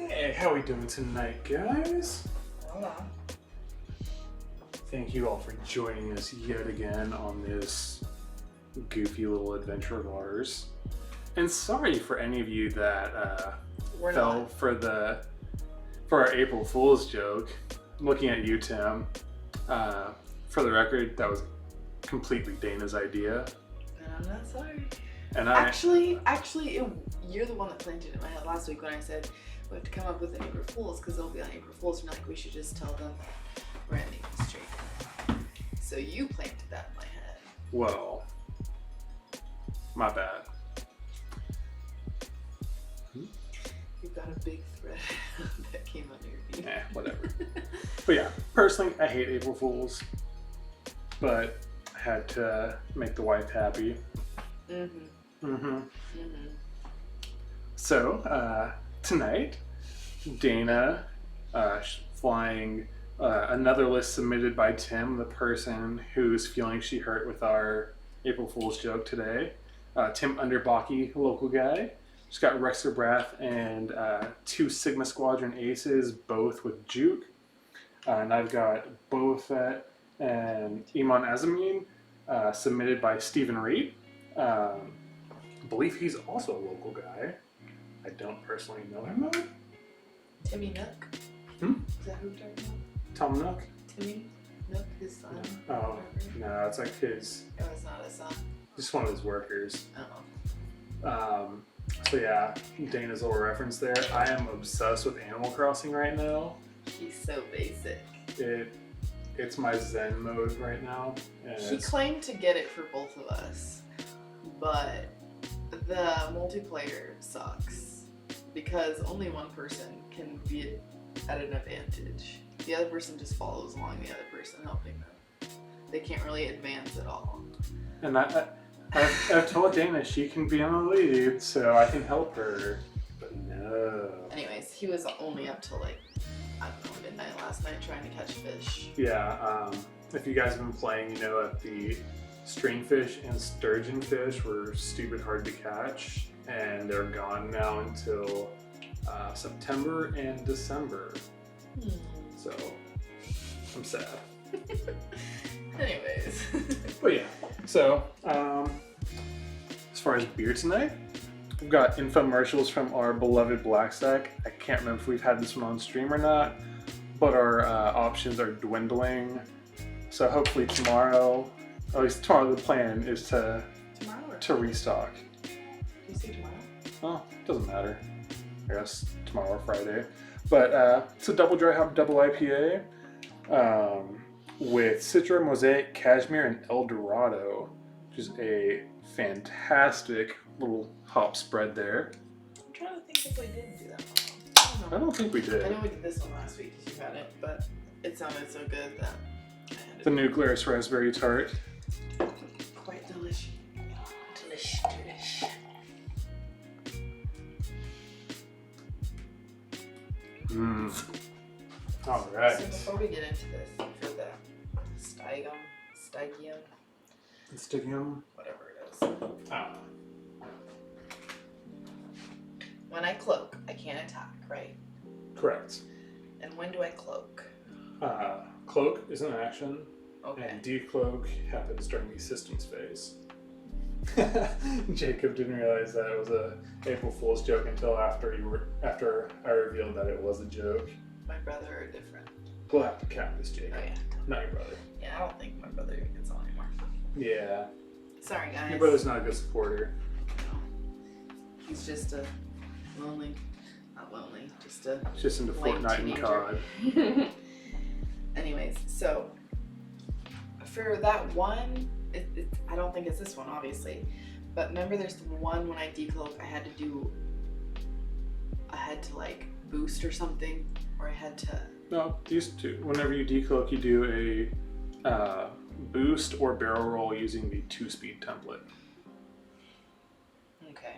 Hey, how are we doing tonight, guys? Hola. Thank you all for joining us yet again on this goofy little adventure of ours. And sorry for any of you that fell for our April Fool's joke. Looking at you, Tim. For the record, that was completely Dana's idea. And I'm not sorry. And Actually, you're the one that planted it in my head last week when I said we have to come up with an April Fool's because it'll be on April Fool's. And you're like, we should just tell them we're at Maple Street. So you planted that in my head. Well, my bad. You've got a big thread that came under your feet. Whatever. But yeah, personally, I hate April Fools, but I had to make the wife happy. So, tonight, Dana flying another list submitted by Tim, the person whose feelings she hurt with our April Fool's joke today. Tim Underbaki, local guy. She's got Rexer Brath and 2 Sigma Squadron aces, both with Juke. And I've got Boba Fett and Iman Azameen, submitted by Stephen Reed. I believe he's also a local guy. I don't personally know him though. Timmy Nook? Is that who you're talking about? Tom Nook? Timmy Nook, his son? Oh, no, it's like his... Oh, it's not his son? Just one of his workers. Oh. So yeah, Dana's little reference there. I am obsessed with Animal Crossing right now. He's so basic. It's my Zen mode right now. And He claimed to get it for both of us, but the multiplayer sucks because only one person can be at an advantage. The other person just follows along the other person helping them. They can't really advance at all. And I've told Dana she can be on the lead, so I can help her. But no. Anyways, he was only up till like, I don't know, midnight last night trying to catch fish. Yeah, if you guys have been playing, you know that the stringfish and sturgeon fish were stupid hard to catch, and they're gone now until September and December. So, I'm sad. Anyways. But yeah, so as far as beer tonight, we've got infomercials from our beloved Black Stack. I can't remember if we've had this one on stream or not, but our options are dwindling. So hopefully tomorrow, at least tomorrow, the plan is to restock. Do you say tomorrow? Oh, doesn't matter. I guess tomorrow or Friday. But it's a double dry hop double IPA with Citra, Mosaic, Cashmere, and El Dorado, which is a fantastic little hop spread there. I'm trying to think if we did do that one. I don't think we did. I know we did this one last week because you had it, but it sounded so good that I had it. The Nucleus Raspberry Tart. Quite delicious. Delish. All right. So before we get into this, for the Stygium, Stigium. whatever it is. Oh. When I cloak, I can't attack, right? Correct. And when do I cloak? Cloak is an action, Okay. and decloak happens during the systems phase. Jacob didn't realize that it was a April Fool's joke until after I revealed that it was a joke. My brother are different. We'll have to cap this, Jacob. Oh yeah. Not your brother. Yeah, I don't think my brother even gets on anymore. Yeah. Sorry guys. Your brother's not a good supporter. He's just a lonely, not lonely, just a He's just into lame Fortnite and teenager. COD. Anyways, so for that one, I don't think it's this one, obviously. But remember there's the one when I decloak, I had to like boost or something, or I had to... No, these two. Whenever you decloak, you do a boost or barrel roll using the 2-speed template. Okay.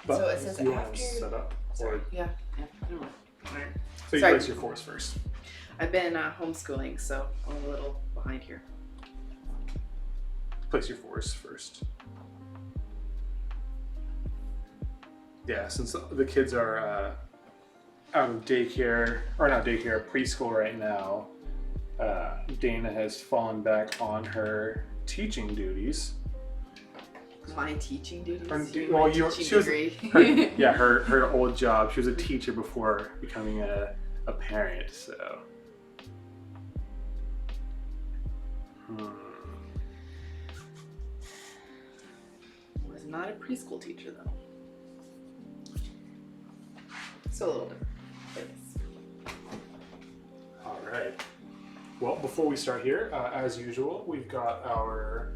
But So it says you have after... set up. Sorry. Or, Yeah. Never mind. Alright. so you Sorry. place your force first. I've been homeschooling, so I'm a little behind here. Place your force first. yeah, since the kids are out of daycare, or not daycare, preschool right now, Dana has fallen back on her teaching duties. My teaching duties? She was, her old job. She was a teacher before becoming a parent, so. Was not a preschool teacher though. So a little different. All right. Well, before we start here, as usual, we've got our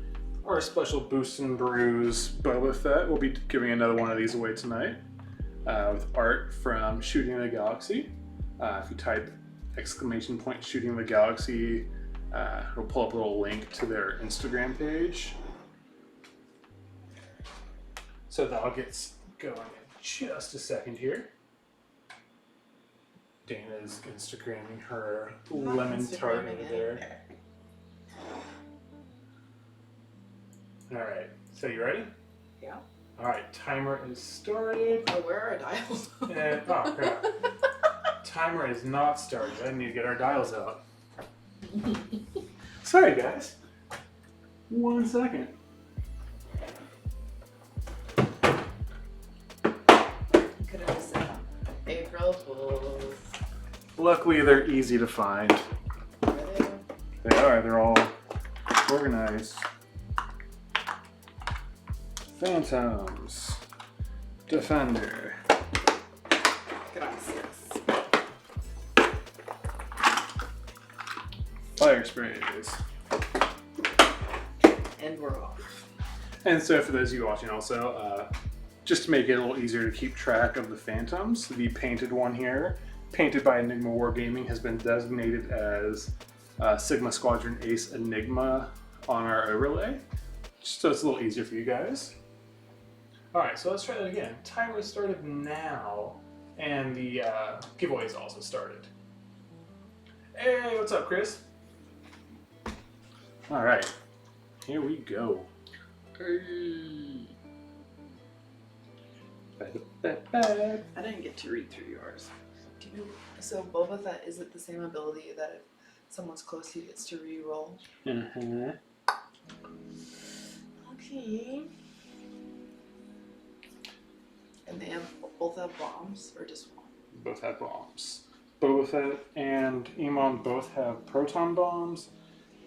special Boost and Brews Boba Fett. We'll be giving another one of these away tonight with art from Shooting the Galaxy. If you type !Shooting the Galaxy, it'll pull up a little link to their Instagram page. So that'll get going in just a second here. Dana's Instagramming her lemon tart over there. All right, so you ready? Yeah. All right, timer is started. Oh, where are our dials? And, oh crap. Timer is not started. I need to get our dials out. Sorry, guys. 1 second. Could have just said April Fools. Luckily, they're easy to find. Are they? They are. They're all organized. Phantoms. Defender. Gracias. Fire sprays. And we're off. And so for those of you watching also, just to make it a little easier to keep track of the Phantoms, the painted one here, painted by Enigma Wargaming, has been designated as Sigma Squadron Ace Enigma on our overlay, so it's a little easier for you guys. Alright, so let's try that again. Timer started now, and the giveaway is also started. Hey, what's up, Chris? Alright, here we go. Hey. I didn't get to read through yours. Do you know? So Boba Fett, is it the same ability that if someone's close, he gets to re-roll? Mm-hmm. Okay. And they both have bombs, or just one? Both have bombs. Boba Fett and Iman both have proton bombs,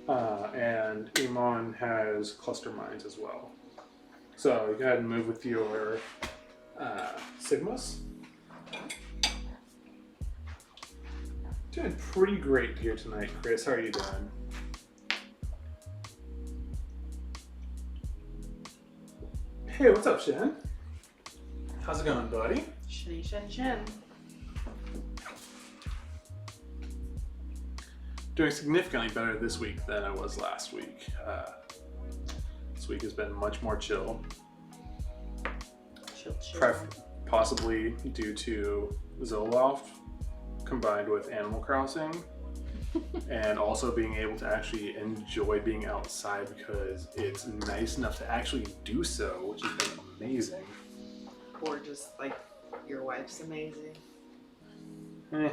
and Iman has cluster mines as well. So go ahead and move with your Sigmas. Doing pretty great here tonight, Chris. How are you doing? Hey, what's up, Shen? How's it going, buddy? Shin, shin, shin. Doing significantly better this week than I was last week. This week has been much more chill. Chill. Possibly due to Zoloft combined with Animal Crossing. And also being able to actually enjoy being outside because it's nice enough to actually do so, which has been amazing. Or just like your wife's amazing. Eh.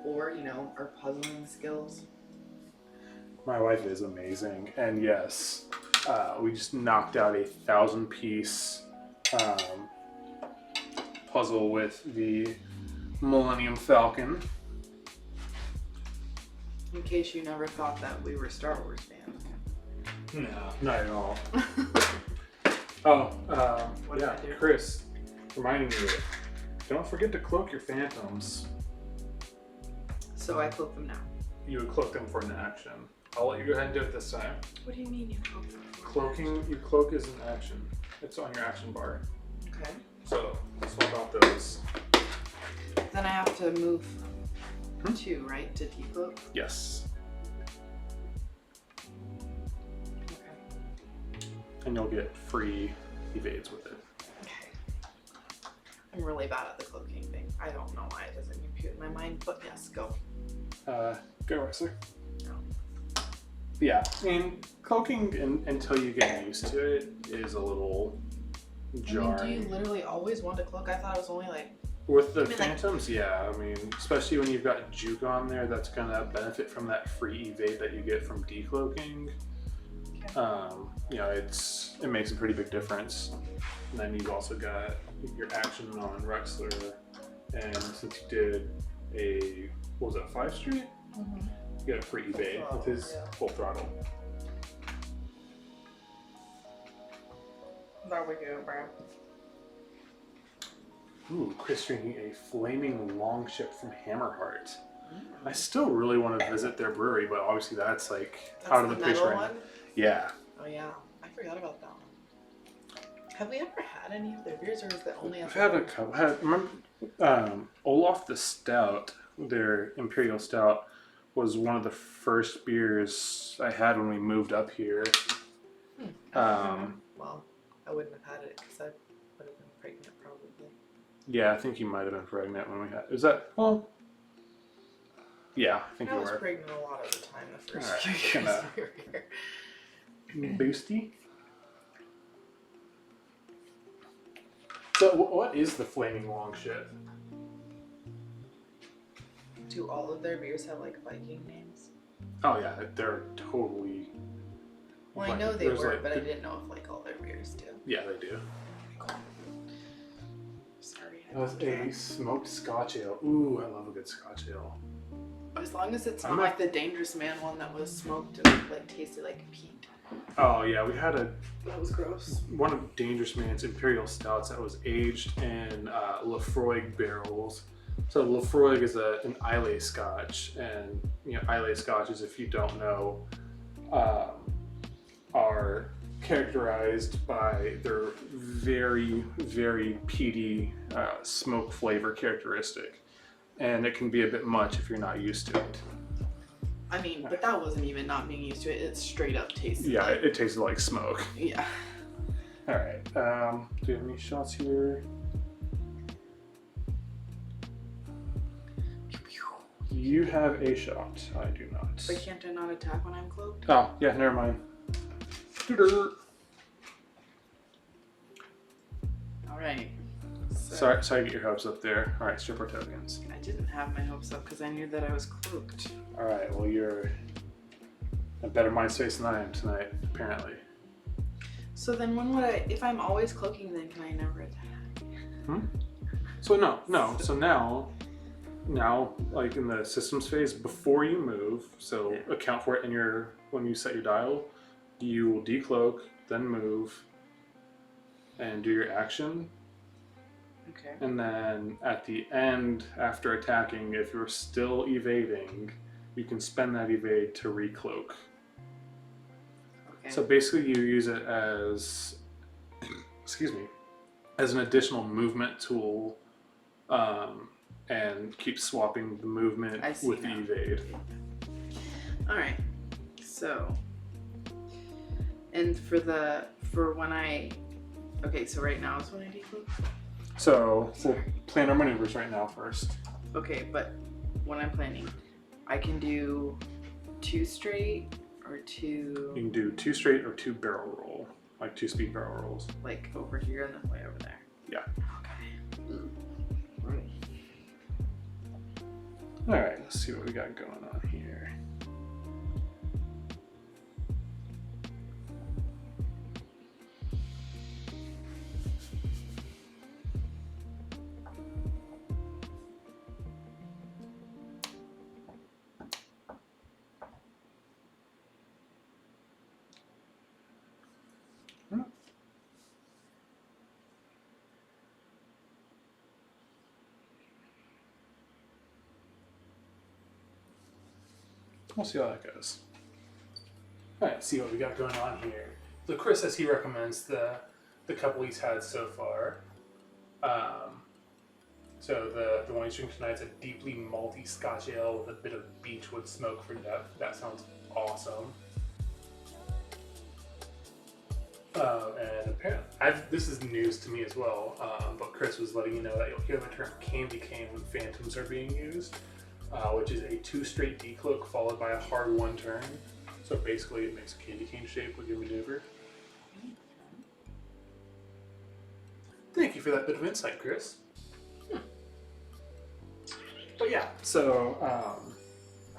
Or, you know, our puzzling skills. My wife is amazing, and yes, we just knocked out a 1,000-piece puzzle with the Millennium Falcon. In case you never thought that we were Star Wars fans. No, not at all. Oh, yeah, Chris, reminding you, don't forget to cloak your Phantoms. So I cloak them now. You would cloak them for an action. I'll let you go ahead and do it this time. What do you mean you cloak them? Cloaking, you cloak is an action. It's on your action bar. Okay. So, swap out those. Then I have to move 2, right, to decloak? Yes. Okay. And you'll get free evades with it. Okay. I'm really bad at the cloaking thing. I don't know why it doesn't compute in my mind, but yes, go. Go, Wrestler. No. Yeah, I mean, cloaking until you get used to it is a little jarring. I mean, do you literally always want to cloak? I thought it was only like... With the I mean, like- Phantoms, yeah. I mean, especially when you've got Juke on there, that's gonna benefit from that free evade that you get from decloaking. You know, it makes a pretty big difference. And then you've also got your action on Rexler, and since you did a, what was it, 5 Street? Mm-hmm. You get a free evade with his full throttle. There we go, bro. Ooh, Chris drinking a flaming longship from Hammerheart. I still really want to visit their brewery, but obviously that's like out of the picture right now. Yeah. Oh yeah, I forgot about that one. Have we ever had any of their beers, or is that only? I've had a couple. Remember, Olaf the Stout, their Imperial Stout, was one of the first beers I had when we moved up here. Well, I wouldn't have had it because I would have been pregnant probably. Yeah, I think you might have been pregnant when we had. Is that? Well, yeah, I think I you was were. pregnant a lot of the time the first Alright, few years kinda- we were here. Boosty. So, what is the flaming longship? Do all of their beers have like Viking names? Oh yeah, they're totally. Well, I like, know they there's, were, like, but I the- didn't know if like all their beers do. Yeah, they do. Sorry. That was a smoked Scotch ale. Ooh, I love a good Scotch ale. As long as it's I'm not not- like the Dangerous Man one that was smoked and like tasted like peat. Oh yeah, we had That was gross. one of Dangerous Man's Imperial Stouts that was aged in Lafroig barrels. So Lafroig is an Islay Scotch, and you know Islay Scotches, if you don't know, are characterized by their very, very peaty smoke flavor characteristic, and it can be a bit much if you're not used to it. I mean, but that wasn't even not being used to it. It straight up tasted Yeah, like... it tasted like smoke. Yeah. All right. Do you have any shots here? You have a shot. I do not. But can't I not attack when I'm cloaked? Oh, yeah, never mind. Doo-doo. Alright. So Sorry to get your hopes up there. All right, stripper tokens. I didn't have my hopes up because I knew that I was cloaked. All right, well, you're a better mind space than I am tonight, apparently. So then when would I... If I'm always cloaking, then can I never attack? So no. So now, like in the systems phase, before you move, so account for it in when you set your dial, you will decloak, then move, and do your action. Okay. And then at the end, after attacking, if you're still evading, you can spend that evade to recloak. Okay. So basically you use it as, as an additional movement tool, and keep swapping the movement I see with now. the evade. Alright. So... And for when I... Okay, so right now is when I decloak? So we'll plan our maneuvers right now first. Okay, but when I'm planning, I can do 2 straight or 2... You can do 2 straight or 2 barrel roll, like 2 speed barrel rolls. Like over here and then way over there. Yeah. Okay. Right. All right, let's see what we got going on here. We'll see how that goes. Alright, see what we got going on here. So Chris says he recommends the couple he's had so far. So the one he's drinking tonight's a deeply malty Scotch ale with a bit of beechwood smoke for depth. That sounds awesome. And apparently, this is news to me as well, but Chris was letting you know that you'll hear the term candy cane when phantoms are being used, which is a 2 straight decloak followed by a hard 1 turn. So basically it makes a candy cane shape with your maneuver. Thank you for that bit of insight, Chris. But yeah, so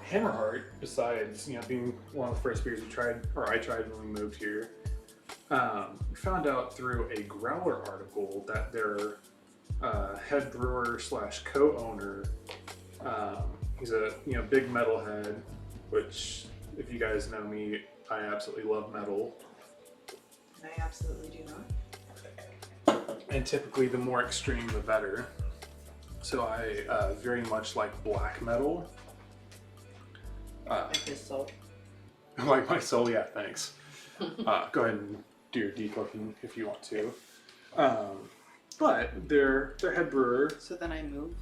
Hammerheart, besides being one of the first beers we tried, or I tried when we moved here, we found out through a Growler article that their head brewer / co-owner, he's a big metalhead, which if you guys know me, I absolutely love metal. I absolutely do not. And typically the more extreme the better. So I very much like black metal. Like his soul. Like my soul, yeah, thanks. Go ahead and do your decloaking if you want to. But their head brewer. So then I move.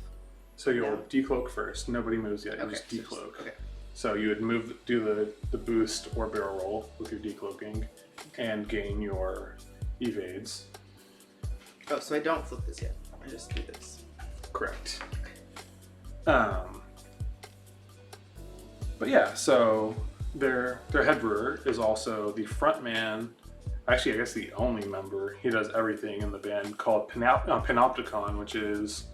So you'll decloak first. Nobody moves yet. You just decloak. Okay. So you would do the boost or barrel roll with your decloaking, and gain your evades. Oh, so I don't flip this yet. I just do this. Correct. But yeah, so their head brewer is also the front man. Actually, I guess the only member. He does everything in the band, called Panopticon, which is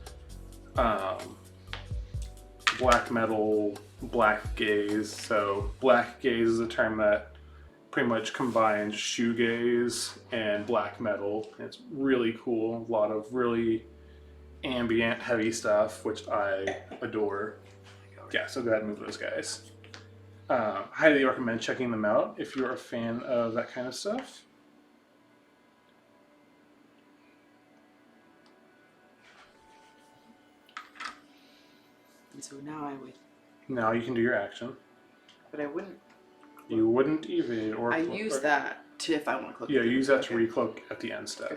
black metal, black gaze. So black gaze is a term that pretty much combines shoegaze and black metal. It's really cool. A lot of really ambient, heavy stuff, which I adore. Yeah, so go ahead and move those guys. Highly recommend checking them out if you're a fan of that kind of stuff. And so now I would. Now you can do your action. But I wouldn't. You wouldn't evade or. I use that to if I want to cloak. Yeah, use that to recloak at the end step. I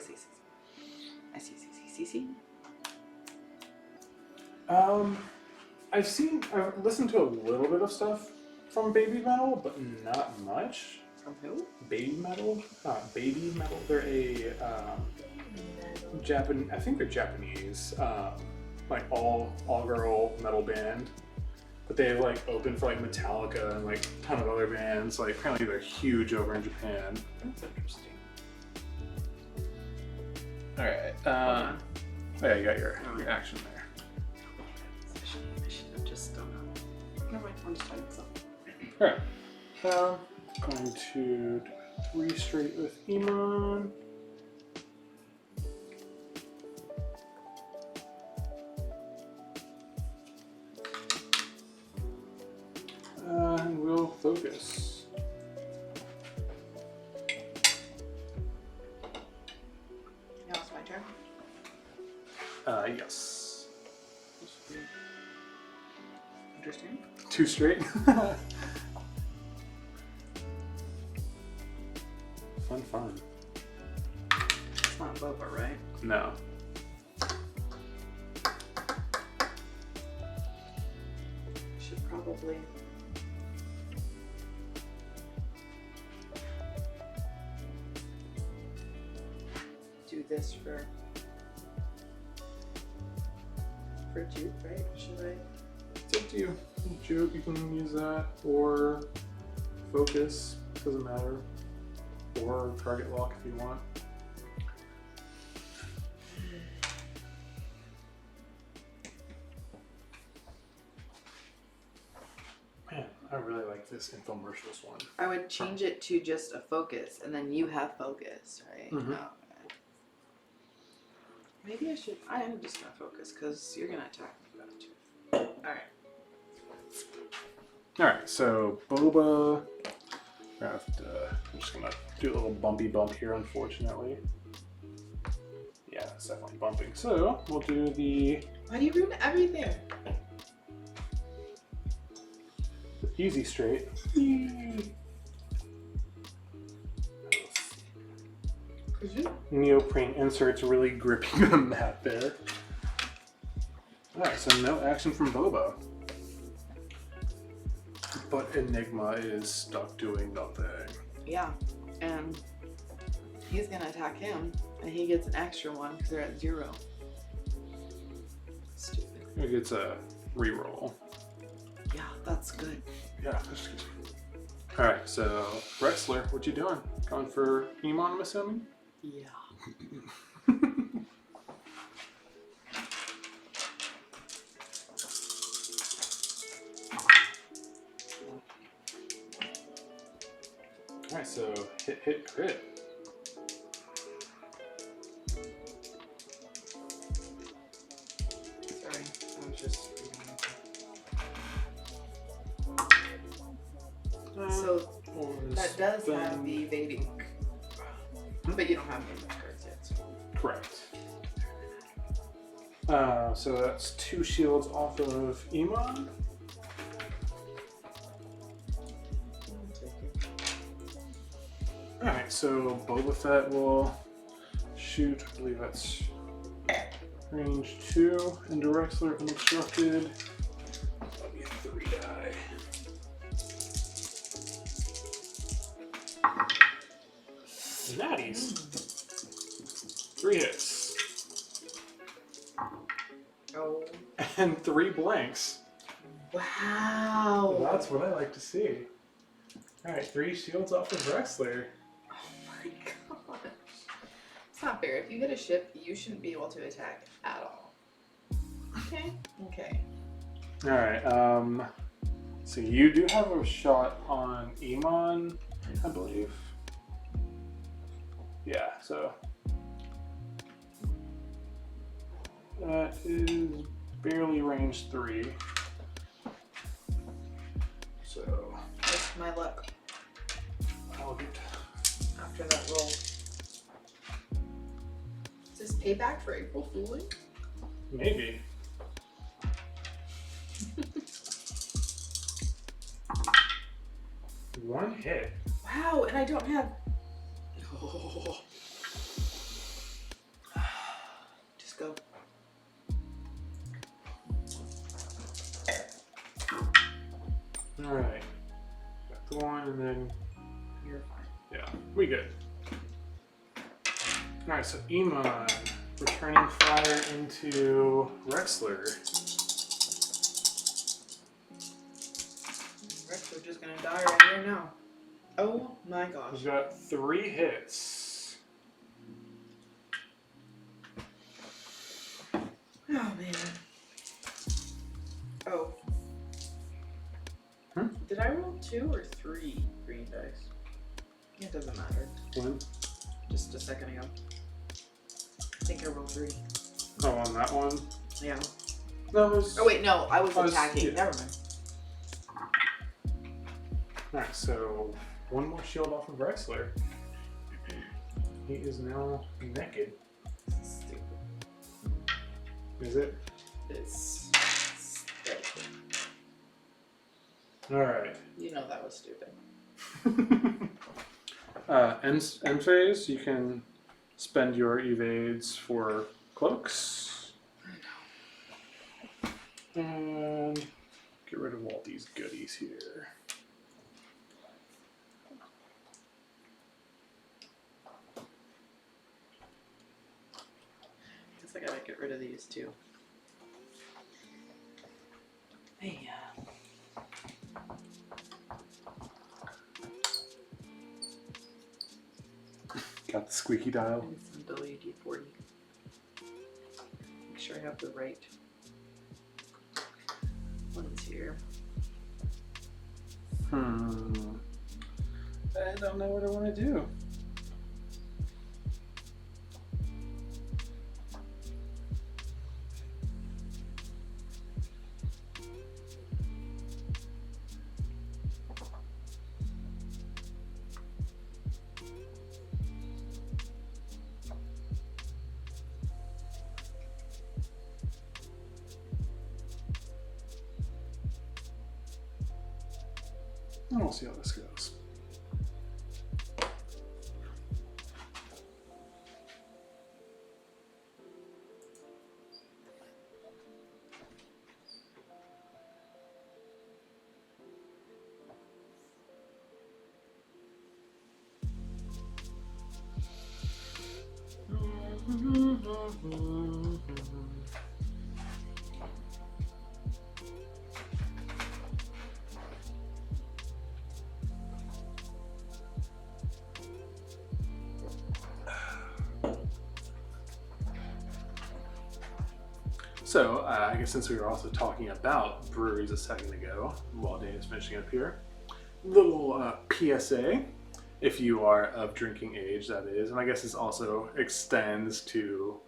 see. I've listened to a little bit of stuff from Baby Metal, but not much. From who? Baby Metal? Baby Metal. They're a I think they're Japanese, like all girl metal band. But they open for Metallica and a ton of other bands. Apparently they're huge over in Japan. That's interesting. Alright. Oh yeah, you got your action there. I should have just done that. Never mind, I'm just trying something. Alright. Going to do 3 straight with Iman. And we'll focus. Now it's my turn. Yes. Interesting. 2 straight. Fun. It's not Boba, right? No. Should probably. Do this for Juke, right? Should I? It's up to you. Juke, you can use that, or focus, doesn't matter, or target lock if you want. Man, I really like this infomercials one. I would change it to just a focus, and then you have focus, right? Mhm. Oh, okay. Maybe I should. I am just gonna focus because you're gonna attack me with that too. All right. Alright, so Boba. I'm just gonna do a little bumpy bump here, unfortunately. Yeah, it's definitely bumping. So we'll do the Why do you ruin everything? easy straight. Neoprene inserts really gripping the mat there. Alright, so no action from Boba. But Enigma is stuck doing nothing. Yeah, and he's gonna attack him, and he gets an extra one because they're at 0. Stupid. He gets a reroll. Yeah, that's good. Yeah, excuse me. Alright, so Wrestler, what you doing? Going for Iman, I'm assuming? Yeah. Alright, so hit, crit. Sorry, I was just So that does have the evading, but you don't have any cards yet. So. Correct. So that's 2 shields off of Iman. Alright, so Boba Fett will shoot, I believe that's range 2 into Rexler unobstructed. That'll be a 3 die. Natties. 3 hits. Oh. And 3 blanks. Wow. That's what I like to see. Alright, 3 shields off of Rexler. Oh my god. It's not fair. If you hit a ship, you shouldn't be able to attack at all. Okay. Okay. Alright, so you do have a shot on Iman, I believe. Yeah, so that is barely range 3. So That's my luck I'll get after that roll. Is this payback for April Fooling? maybe. One hit. Wow, and I don't have. Oh. Just go. Alright. Got the one and then You're fine. yeah, we good. Alright, so Iman returning fire into Rexler. Rex, we're just gonna die right here now. Oh my gosh. We've got 3 hits. Oh man. Oh. Did I roll 2 or 3 green dice? It doesn't matter. One. Just a second ago. I think I rolled 3. Oh, on that one? Yeah. No, it was... Oh wait, no, I was attacking. yeah. Never mind. Alright, so 1 more shield off of Rexler. He is now naked. Stupid. Is it? It's stupid. Alright. You know that was stupid. End phase, you can spend your evades for cloaks. And get rid of all these goodies here. Guess I gotta get rid of these too. Hey, Got the squeaky dial. and some WD-40. Make sure I have the right ones here. I don't know what I want to do. And we'll see how this goes. So, I guess since we were also talking about breweries a second ago, while Dana's finishing up here, little PSA. if you are of drinking age, that is. And I guess this also extends to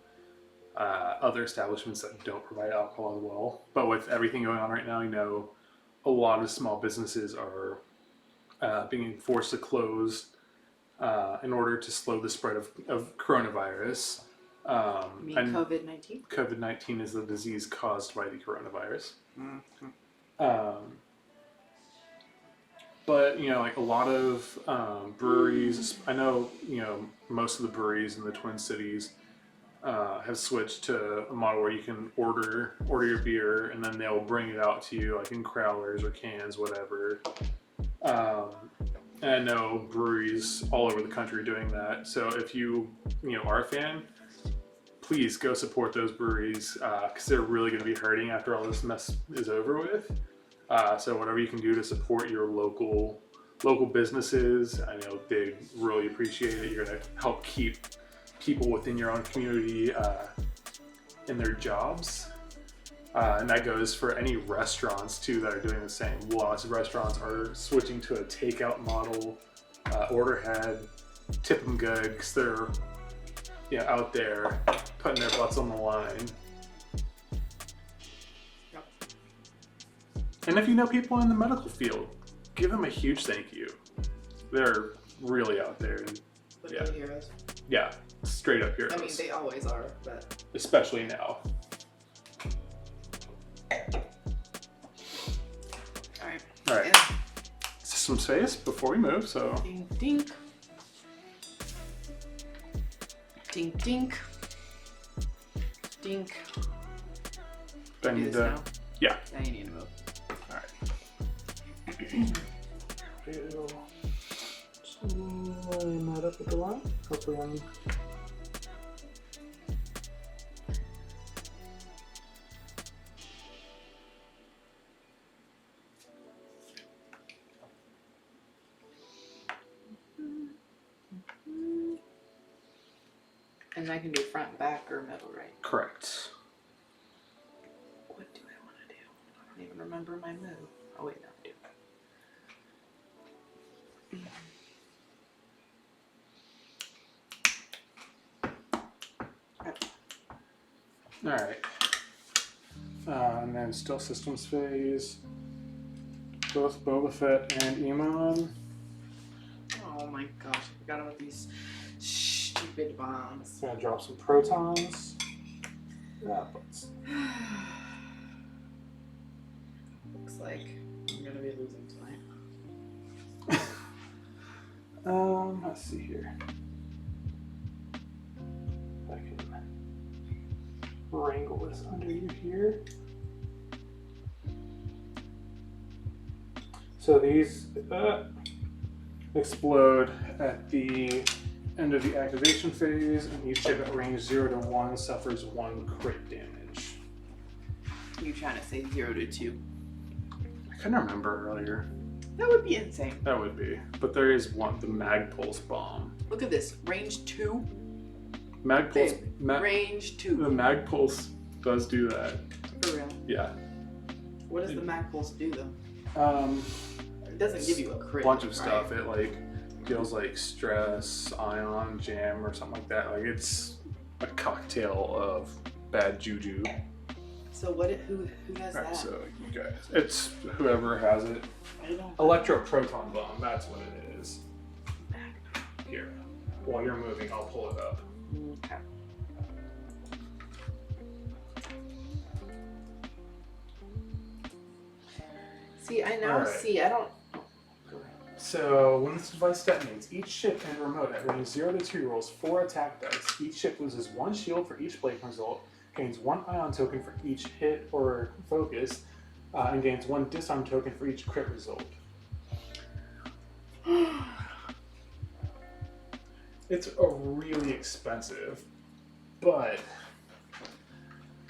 other establishments that don't provide alcohol as well. But with everything going on right now, a lot of small businesses are being forced to close in order to slow the spread of coronavirus. You mean COVID-19? COVID-19 is the disease caused by the coronavirus. Mm-hmm. But like a lot of breweries, I know most of the breweries in the Twin Cities have switched to a model where you can order your beer and then they'll bring it out to you like in crowlers or cans, whatever. And I know breweries all over the country are doing that. So if you are a fan, please go support those breweries because they're really going to be hurting after all this mess is over with. So whatever you can do to support your local businesses, I know they really appreciate it. You're going to help keep people within your own community in their jobs. And that goes for any restaurants too that are doing the same. Lots of restaurants are switching to a takeout model, order ahead, tip them good because they're out there putting their butts on the line. Yep. And if you know people in the medical field, give them a huge thank you. They're really out there. And, Literally heroes. Yeah, straight up heroes. I mean, they always are, but Especially now. alright. Alright. Yeah. Some space before we move, so. Dink dink. Dink dink. Dink. Then Do this now? yeah. Now you need to move. Line that up with the line. Hopefully I'm... And I can do front, back, or middle, right? Correct. What do I want to do? I don't even remember my move. Oh wait, no, I do. Alright. And then still systems phase. Both Boba Fett and Emon. Oh my gosh, I forgot about these stupid bombs. Gonna drop some protons. Yeah, but Looks like I'm gonna be losing tonight. let's see here. I can wrangle this under you here. So these explode at the end of the activation phase, and each ship at range 0 to 1 suffers 1 crit damage. You trying to say 0 to 2? I couldn't remember earlier. That would be insane. That would be. But there is one, the Mag Pulse bomb. Look at this, range 2. Mag Pulse. Range 2. The Mag Pulse does do that. For real. Yeah. What does the Mag Pulse do though? It doesn't give you a crit. Bunch of right? stuff. It deals like stress, ion, jam, or something like that. Like it's a cocktail of bad juju. So who does Right, that? so you guys, it's whoever has it. I don't. Electroproton bomb. That's what it is. Here, while you're moving, I'll pull it up. Okay. See, I now Alright. see. I don't. So, when this device detonates, each ship and remote at range 0 to 2 rolls 4 attack dice. Each ship loses 1 shield for each blade result, gains 1 ion token for each hit or focus, and gains 1 disarm token for each crit result. It's really expensive, but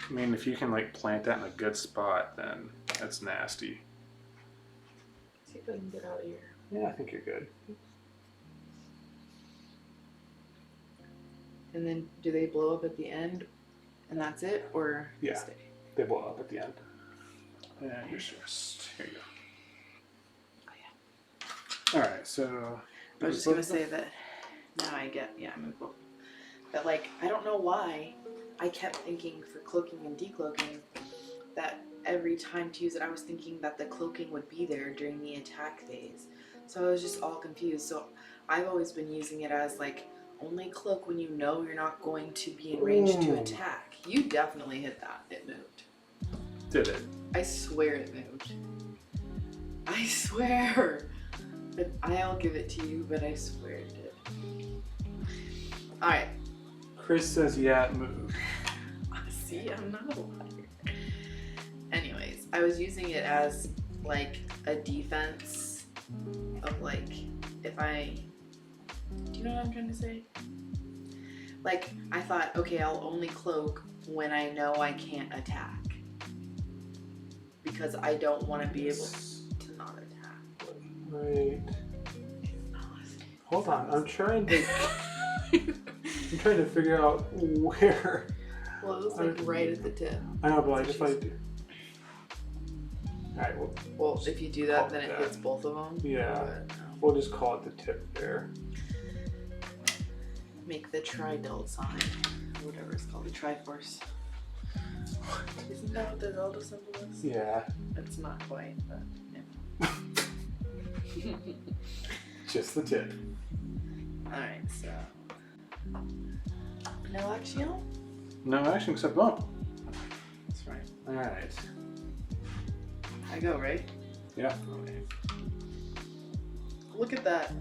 I mean, if you can plant that in a good spot, then that's nasty. See if I can get out of here. Yeah, I think you're good. And then, do they blow up at the end, and that's it, or Yeah. stay? They blow up at the end. And here's yours. Here you go. Oh yeah. Alright, so I was just gonna say that now I get, yeah, I'm cool. But like, I don't know why I kept thinking for cloaking and decloaking that every time to use it, I was thinking that the cloaking would be there during the attack phase. So I was just all confused. So I've always been using it as like, only cloak when you know you're not going to be in range to attack. You definitely hit that. It moved. Did it? I swear it moved. I swear. But I'll give it to you, but I swear it did. Alright. Chris says, yeah, it moved. See, I'm not a liar. Anyways, I was using it as like a defense of like, if I... Do you know what I'm trying to say? Like, I thought, okay, I'll only cloak when I know I can't attack. Because I don't want to be able to not attack. Right. Hold on, I'm trying to figure out where. Well, it was like right at the tip. I know, but just like. Alright, well, if you do that, then it hits both of them. Yeah. But, no. We'll just call it the tip there. Make the tri-delt sign. Or whatever it's called, the Triforce. Isn't that what the Zelda symbol is? Yeah. It's not quite, but yeah. Just the tip. Alright, so. No action? No action except bump. That's right. Alright. I go, right? Yeah. Okay. Look at that.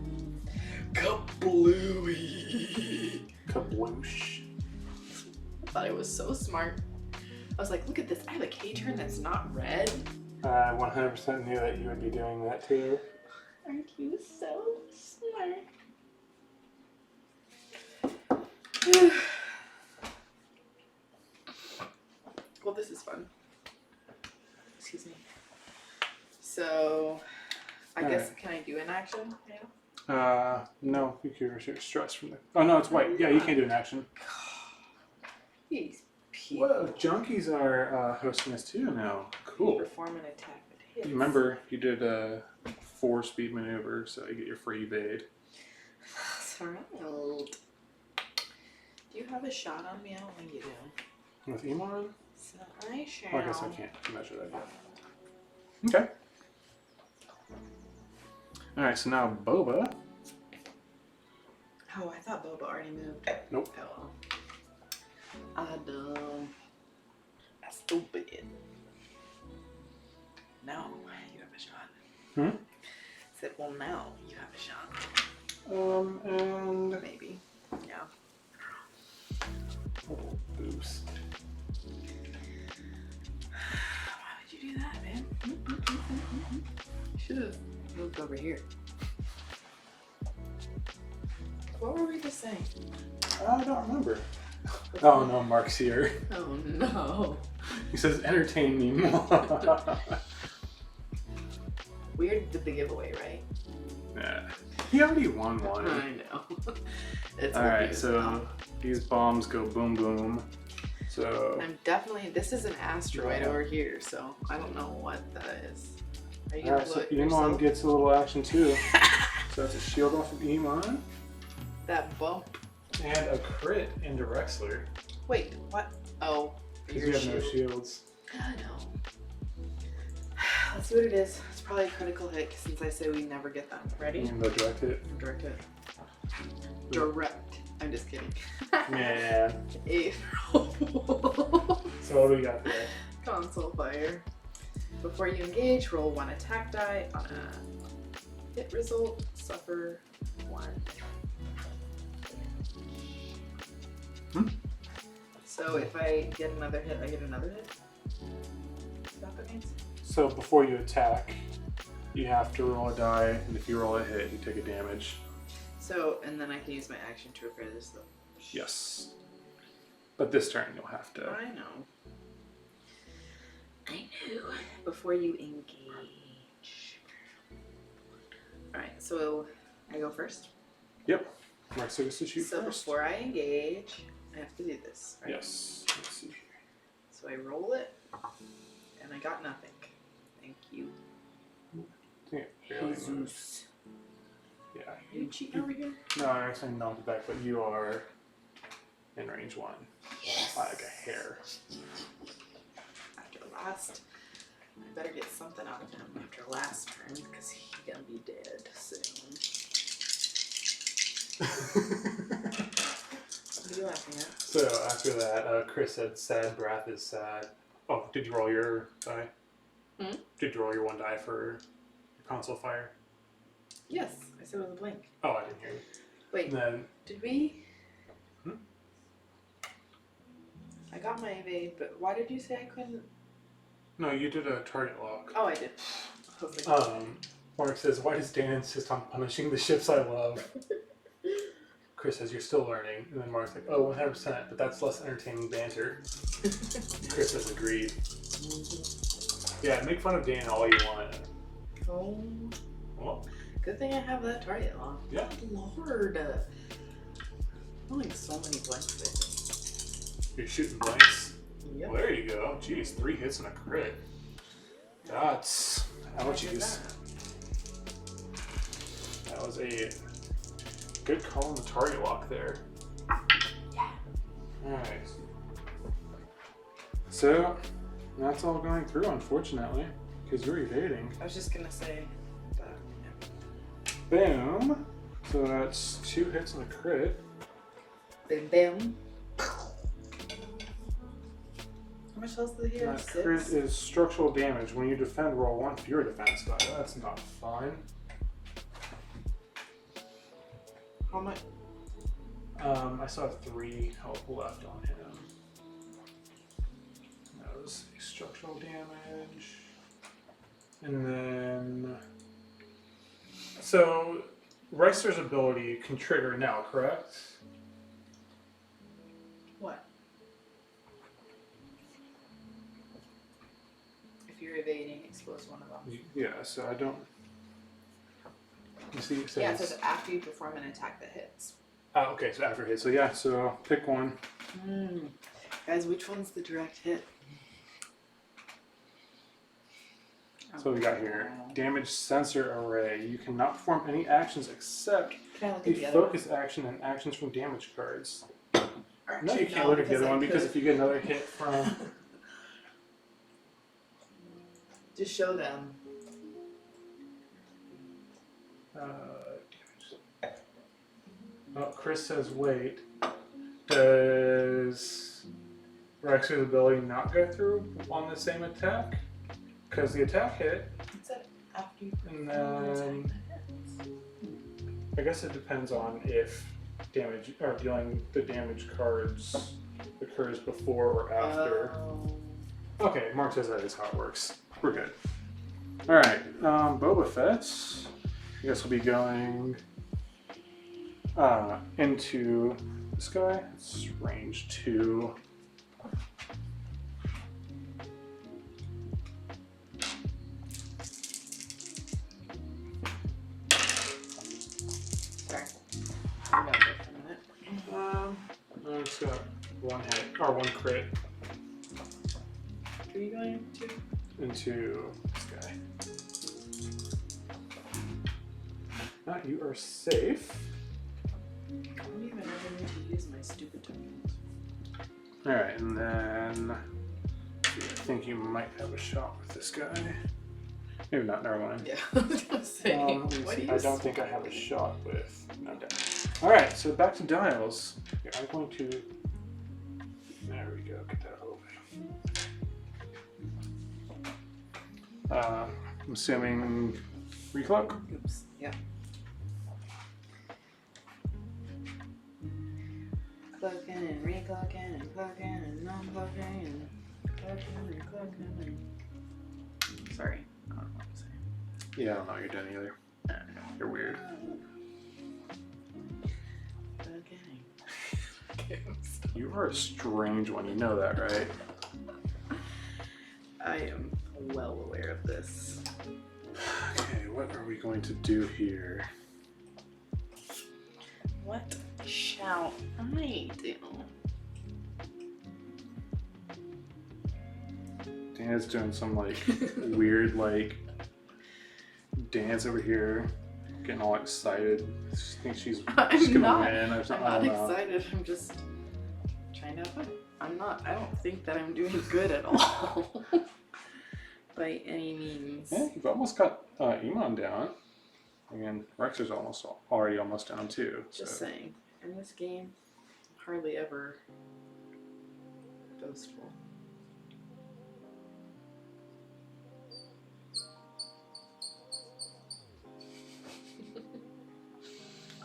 Kablooey. Kabloosh. I thought it was so smart. I was like, look at this. I have a K-turn that's not red. I 100% knew that you would be doing that too. Aren't you so smart? Well, this is fun. Excuse me. So, I guess, can I do an action now? No, you can restrict stress from the. Oh no, it's white. Yeah, you can't do an action. These people. Whoa, junkies are hosting us too now. Cool. Perform an attack that hits. Remember, you did a 4-speed maneuver, so you get your free evade. Thrilled. Do you have a shot on me? I don't think you do. With Emon? So I shall. Well, I guess I can't measure that yet. Okay. Alright, so now Boba. Oh, I thought Boba already moved. Nope. Oh well. That's stupid. Now you have a shot. I said, well, now you have a shot. And Maybe. Yeah. a little boost. Why would you do that, man? You should have moved over here. What were we just saying? I don't remember. Oh no, Mark's here. Oh no. He says, entertain me more. We already did the giveaway, right? Yeah. He already won one. I know. It's Alright, so these bombs go boom boom. So I'm definitely, this is an asteroid over here, so I don't know what that is. Are you gonna so blow it Emon yourself? gets a little action too. So that's a shield off of Emon. That bump. And a crit into Rexler. Wait, what? Oh, Because you have no shields. I know. Let's see what it is. It's probably a critical hit since I say we never get them. Ready? And the direct hit. Direct hit. Direct. I'm just kidding. Man. A So what do we got there? console fire. Before you engage, roll 1 attack die on a hit result. Suffer 1. So if I get another hit, I get another hit? Is that what that means? So before you attack, you have to roll a die, and if you roll a hit, you take a damage. So, and then I can use my action to repair this though. Yes. But this turn you'll have to. I know. I know. Before you engage. Alright, so I go first? Yep. Rexler gets to shoot So first. before I engage, I have to do this, right? Yes. Let's see here. So I roll it, and I got nothing. Thank you. Yeah, barely won. Jesus. Yeah, you cheating over here? No, I'm actually not the back, but you are in range 1. Yes. By like a hair. After last, I better get something out of him after last turn because he's gonna be dead soon. What are you laughing at? So after that, Chris said sad breath is sad. Oh, did you roll your die? Hmm? Did you roll your 1 die for your console fire? Yes, I said it was a blank. Oh, I didn't hear you. Wait, And then, did we? Hmm? I got my evade, but why did you say I couldn't? no, you did a target lock. Oh, I did. I was like, Mark says, why does Dan insist on punishing the ships I love? Chris says, you're still learning. And then Mark's like, oh, 100%, but that's less entertaining banter. Chris says, agreed. Yeah, make fun of Dan all you want. oh, Well, good thing I have that target lock. yeah. Lord. I'm like so many blanks lately. You're shooting blanks. Yep. Well, there you go. Jeez, 3 hits and a crit. That's ouchies. That was a good call on the target lock there. Yeah. Alright. So, that's all going through, unfortunately, because you're evading. I was just gonna say that. Boom. So that's 2 hits and a crit. Bam bam. How much else did he have? That crit 6? is structural damage. When you defend, roll 1 for your defense die. That's not fun. How much? I still have 3 health left on him. That was structural damage. And then... So, Reister's ability can trigger now, correct? What? If you're evading, expose one of them. Yeah, so I don't... You see, it says... Yeah, it says after you perform an attack that hits. Okay, so after hit. So yeah, so pick one. Guys, which one's the direct hit? So we got here. Damage sensor array. You cannot perform any actions except Can I look a at the other focus action and actions from damage cards. one? No, you can't look at the other one because if you get another hit from... Just show them. Oh, Chris says wait. Does Rex's ability not go through on the same attack? Because the attack hit, It said after you and perform an then attack that hits. I guess it depends on if damage or dealing the damage cards occurs before or after. Oh. Okay, Mark says that is how it works. We're good. Alright, Boba Fett. I guess we'll be going into this guy. It's range 2. Sorry. I'm out there for a minute. I just got 1 hit, or 1 crit Who are you going to? into this guy. You are safe. I don't even ever need to use my stupid tokens. Alright, and then I think you might have a shot with this guy. Maybe not, never mind. Yeah, I was gonna say. What do you I don't think I have a shot with. Okay. Alright, so back to dials. Okay, I'm going to. There we go, get that open. I'm assuming recloak? Oops. Yeah. Cloaking and recloaking and cloaking and non-cloaking and cloaking and cloaking and... Sorry, I don't know what I'm saying. Yeah, I don't know what you're doing either. You're weird. Okay. You are a strange one, you know that, right? I am well aware of this. Okay, what are we going to do here? What shall I do? Dana's doing some like weird like dance over here, getting all excited. She thinks she's I'm gonna not. win or I'm something. not I don't know. excited. I'm just trying to have fun. I'm not. I don't think that I'm doing good at all. By any means. Yeah, you've almost got Emon down. Again, Rex is already almost down too. Just So. saying. In this game, hardly ever boastful.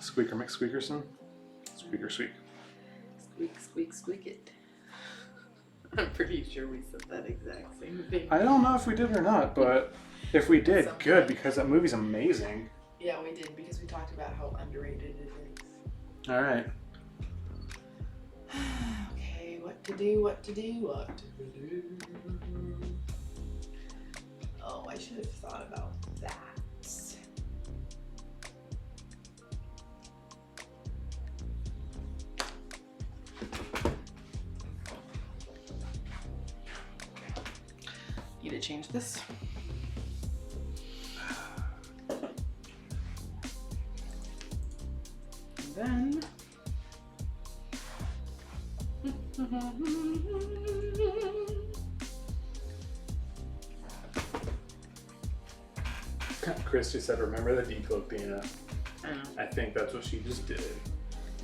Squeaker McSqueakerson? Squeaker squeak. Squeak, squeak, squeak it. I'm pretty sure we said that exact same thing. I don't know if we did or not, but if we did, Something. good, because that movie's amazing. Yeah, we did, because we talked about how underrated it is. Alright. Okay, what to do. Oh, I should have thought about that. Need to change this. And then Christy said, remember the decode, Dana. I know. I think that's what she just did.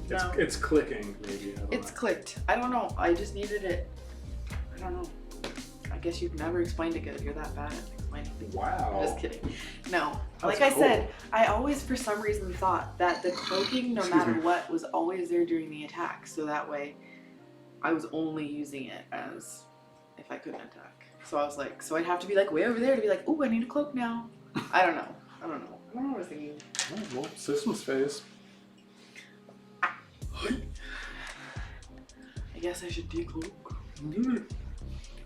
No. It's clicking, maybe. I don't It's know. clicked. I don't know. I just needed it. I don't know. I guess you've never explained it good. You're that bad at explaining things. Wow. Just kidding. No. That's Like I cool. said, I always for some reason thought that the cloaking, no Excuse matter me. what, was always there during the attack. So that way I was only using it as if I couldn't attack. So I was like, so I'd have to be like way over there to be like, oh, I need a cloak now. I don't know. I don't know what I was thinking. Alright, well, systems phase. I guess I should decloak. I mean,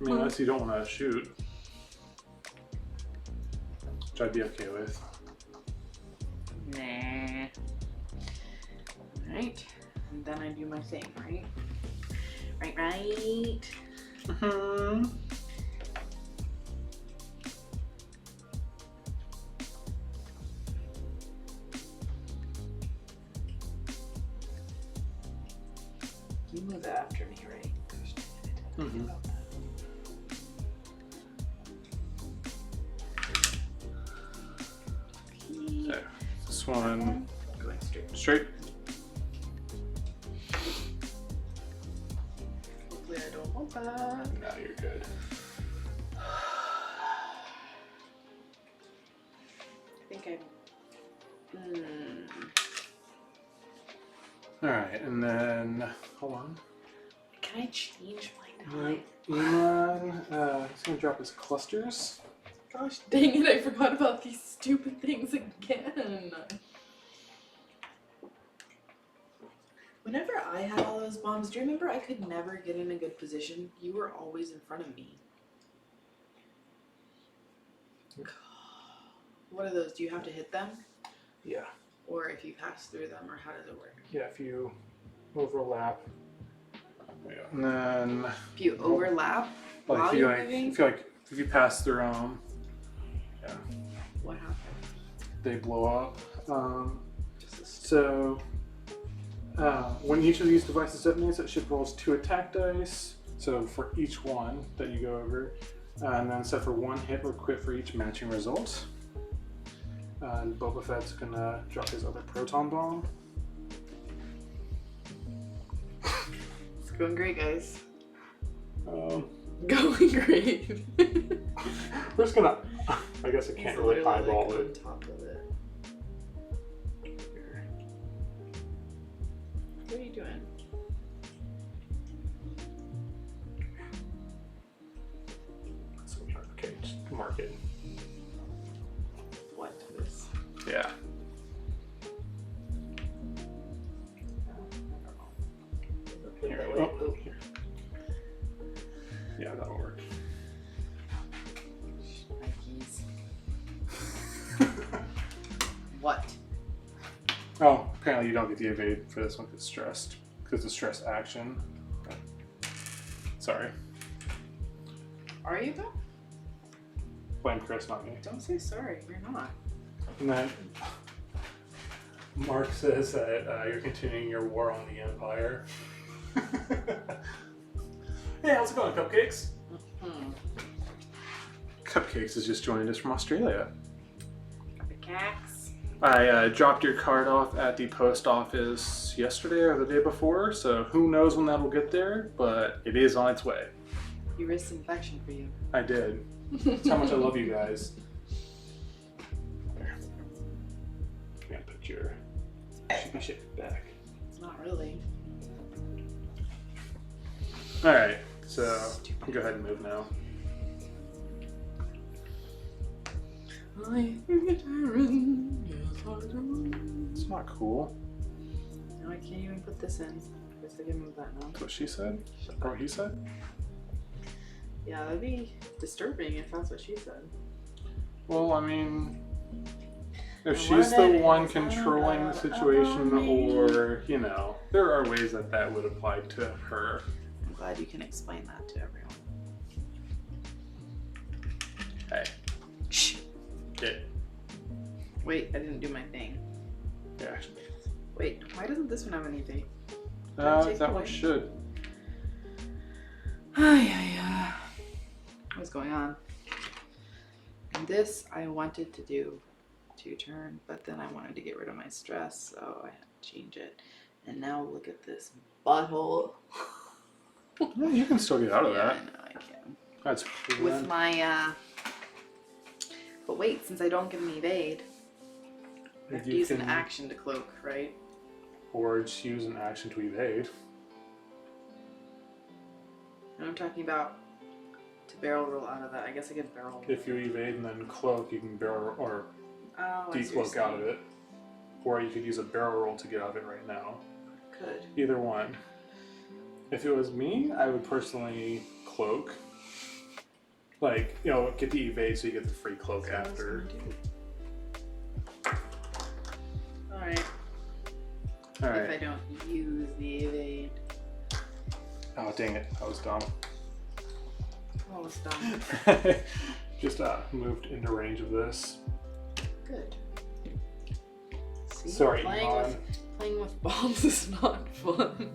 unless you don't want to shoot. Which I'd be okay with. Nah. Alright. And then I do my thing, right? Right. Mm-hmm. You move after me, right? Gosh, dang it. Mhm. About that. So, this one Going straight. straight. Hopefully I don't want that. Now you're good. I think I'm... Alright, and then, hold on. Can I change my time? Elon, he's gonna drop his clusters. Gosh dang it, I forgot about these stupid things again. Whenever I had all those bombs, do you remember I could never get in a good position? You were always in front of me. What are those? Do you have to hit them? Yeah. Or if you pass through them, or how does it work? Yeah, if you overlap. Yeah. And then, If you overlap like, while if you you're like, moving, if you pass through them, yeah, what happens? they blow up. Just a So, when each of these devices detonates, it should roll 2 attack dice. So for each one that you go over, and then set for 1 hit or crit for each matching result. And Boba Fett's gonna drop his other proton bomb. It's going great, guys. Going great. We're just gonna. I guess I can't It's really literally, eyeball like, it. on top of it. Here. What are you doing? So, okay, just mark it. What this? Yeah. Here. Wait, Oh, here. Yeah, that'll work. Nikes. What? Oh, apparently you don't get the evade for this one because it's stressed. Because it's stress action. Sorry. Are you though? Blame Chris, not me. Don't say sorry. You're not. And then Mark says that you're continuing your war on the Empire. Hey, how's it going, Cupcakes? Hmm. Cupcakes has just joined us from Australia. The cacks. I dropped your card off at the post office yesterday or the day before, so who knows when that'll get there, but it is on its way. You risked infection for you. I did. That's how much I love you guys. There. I'm gonna put your shippy ship back. Not really. Alright, so go ahead and move now. It's not cool. No, I can't even put this in. I guess I can move that now. That's what she said? Or what he said? Yeah, that'd be disturbing if that's what she said. Well, I mean, if And she's what the it one is, controlling the situation, or, you know, there are ways that that would apply to her. I'm glad you can explain that to everyone. Hey. Shh. Okay. Wait, I didn't do my thing. Yeah. Wait, why doesn't this one have anything? That one should. What's going on? And this I wanted to do 2-turn, but then I wanted to get rid of my stress, so I had to change it. And now look at this butthole. Yeah, you can still get out of Yeah, that. I know I can. That's With my but wait, since I don't get an evade, I have to use an action to cloak, right? Or just use an action to evade. And I'm talking about to barrel roll out of that. I guess I can barrel roll. If you evade and then cloak, you can barrel or Oh, I see what you're decloak out of saying. it. Or you could use a barrel roll to get out of it right now. Could. Either one. If it was me, I would personally cloak. Like, you know, get the evade so you get the free cloak after. Alright. If I Alright. don't use the evade. Oh, dang it. I was dumb. Almost done. Just moved into range of this. Good. See, Sorry, playing with bombs is not fun.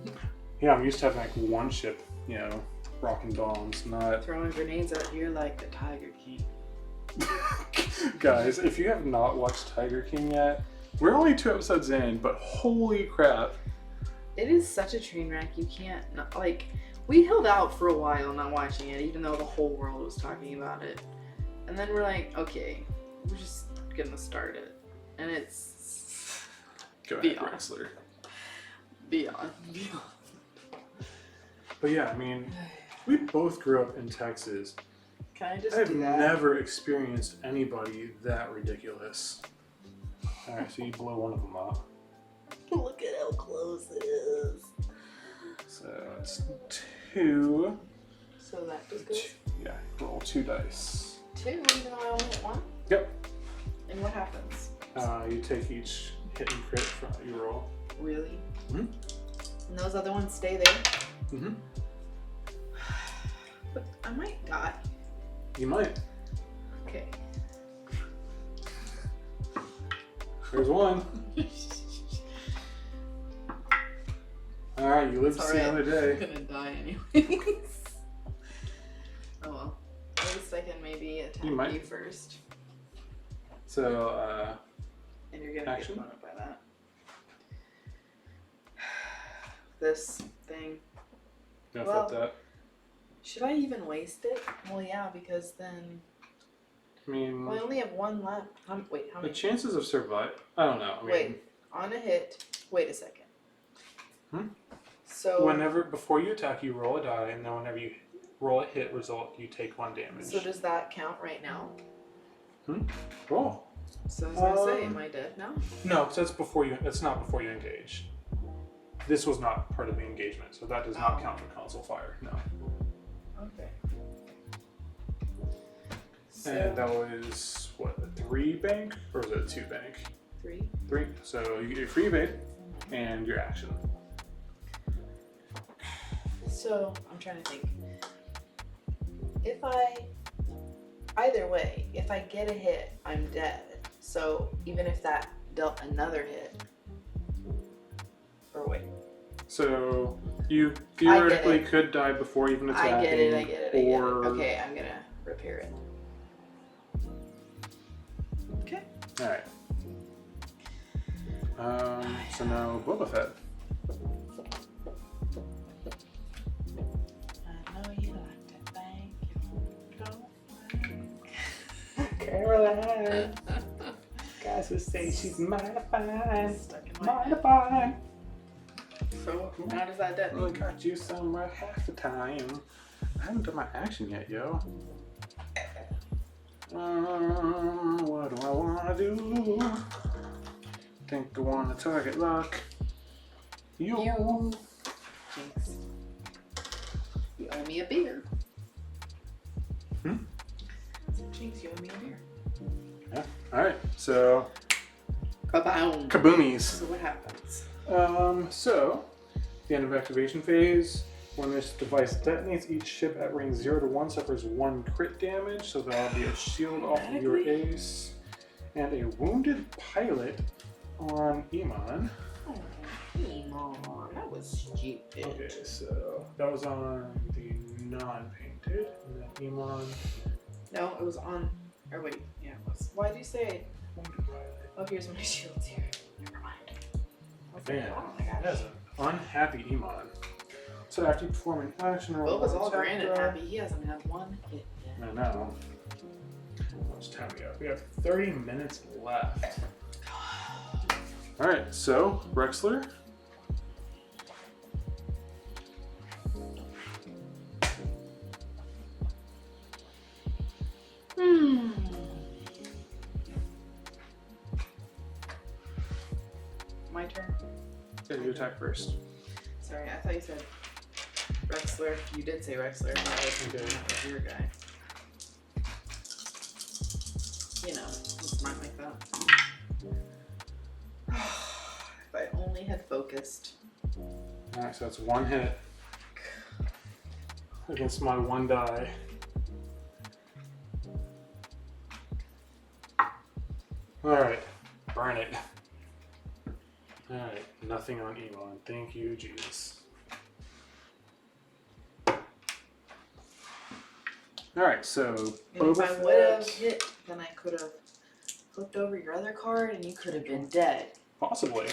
Yeah, I'm used to having like one ship, you know, rocking bombs, not... Throwing grenades out here like the Tiger King. Guys, if you have not watched Tiger King yet, we're only 2 episodes in, but holy crap. It is such a train wreck. You can't, like, we held out for a while not watching it, even though the whole world was talking about it. And then we're like, okay, we're just gonna start it. And it's Go ahead, Beyond. Wrestler. beyond. But yeah, I mean, we both grew up in Texas. Can I just I've do that? never experienced anybody that ridiculous. Alright, so you blow one of them up. Look at how close it is. So it's 2. So that just goes Yeah, roll 2 dice. 2, even though I only hit 1? Yep. And what happens? You take each hit and crit from you roll. Really? Mhm. And those other ones stay there? Mm-hmm. But I might die. You might. Okay. There's one. Alright, you live to see another I'm day. gonna die anyways. Oh well. At least I can maybe attack You might. you first. So, And you're gonna Action? get blown up by that. This thing. no, Well- flip that. Should I even waste it? Well, yeah, because then I mean, well, I only have 1 left. Wait, how the many? chances of survive. I don't know. I mean, Wait, on a hit. Wait a second. Hmm? So whenever, before you attack, you roll a die, and then whenever you roll a hit result, you take 1 damage. So does that count right now? Roll. So I was gonna say, am I dead now? No, because that's before you. That's not before you engage. This was not part of the engagement, so that does not Oh. count for console fire. No. Okay. So And that was what, a 3 bank, or was it a 2 bank? 3. 3. So you get your free evade and your action. So I'm trying to think. If either way, if I get a hit, I'm dead. So even if that dealt another hit, Or wait. So you theoretically could die before even attacking. I get it. Or... Okay, I'm gonna repair it. Okay. Alright. So now Boba Fett. I know you like to thank you. Caroline. Guys who say she's mighty fine. Stuck in my Mighty head. fine. So, how does that detonate? Only got you somewhere half the time. I haven't done my action yet, yo. What do I want to do? Think I want to target lock. You. Jinx. You owe me a beer. Jinx, you owe me a beer. Yeah. Alright, so Kaboom. kaboomies. So what happens? So the end of activation phase. When this device detonates, each ship at range 0 to 1 suffers 1 crit damage, so that'll be a shield off of your ace. And a wounded pilot on Iman. Oh, Iman, that was stupid. Okay, so that was on the non-painted, and then Iman, No, it was on. Or wait, yeah, it was. Why'd you say? wounded pilot. Oh, here's my shields here. Never mind. I was like, Man, oh my gosh. that's an unhappy Iman. So after you perform an action or Boba's all attack grand and die- happy. He hasn't had one hit yet. I know. How much time we have? We have 30 minutes left. Alright, so Rexler. My turn. Yeah, you attack first. Sorry, I thought you said Rexler. You did say Rexler. I was thinking that was your guy. You know, I'm smart like that. If I only had focused. Alright, so that's 1 hit against my 1 die. Alright, burn it. Alright, nothing on Elon. Thank you, Jesus. Alright, so And if Boba I would have Fett. hit, then I could have flipped over your other card and you could have been dead. Possibly.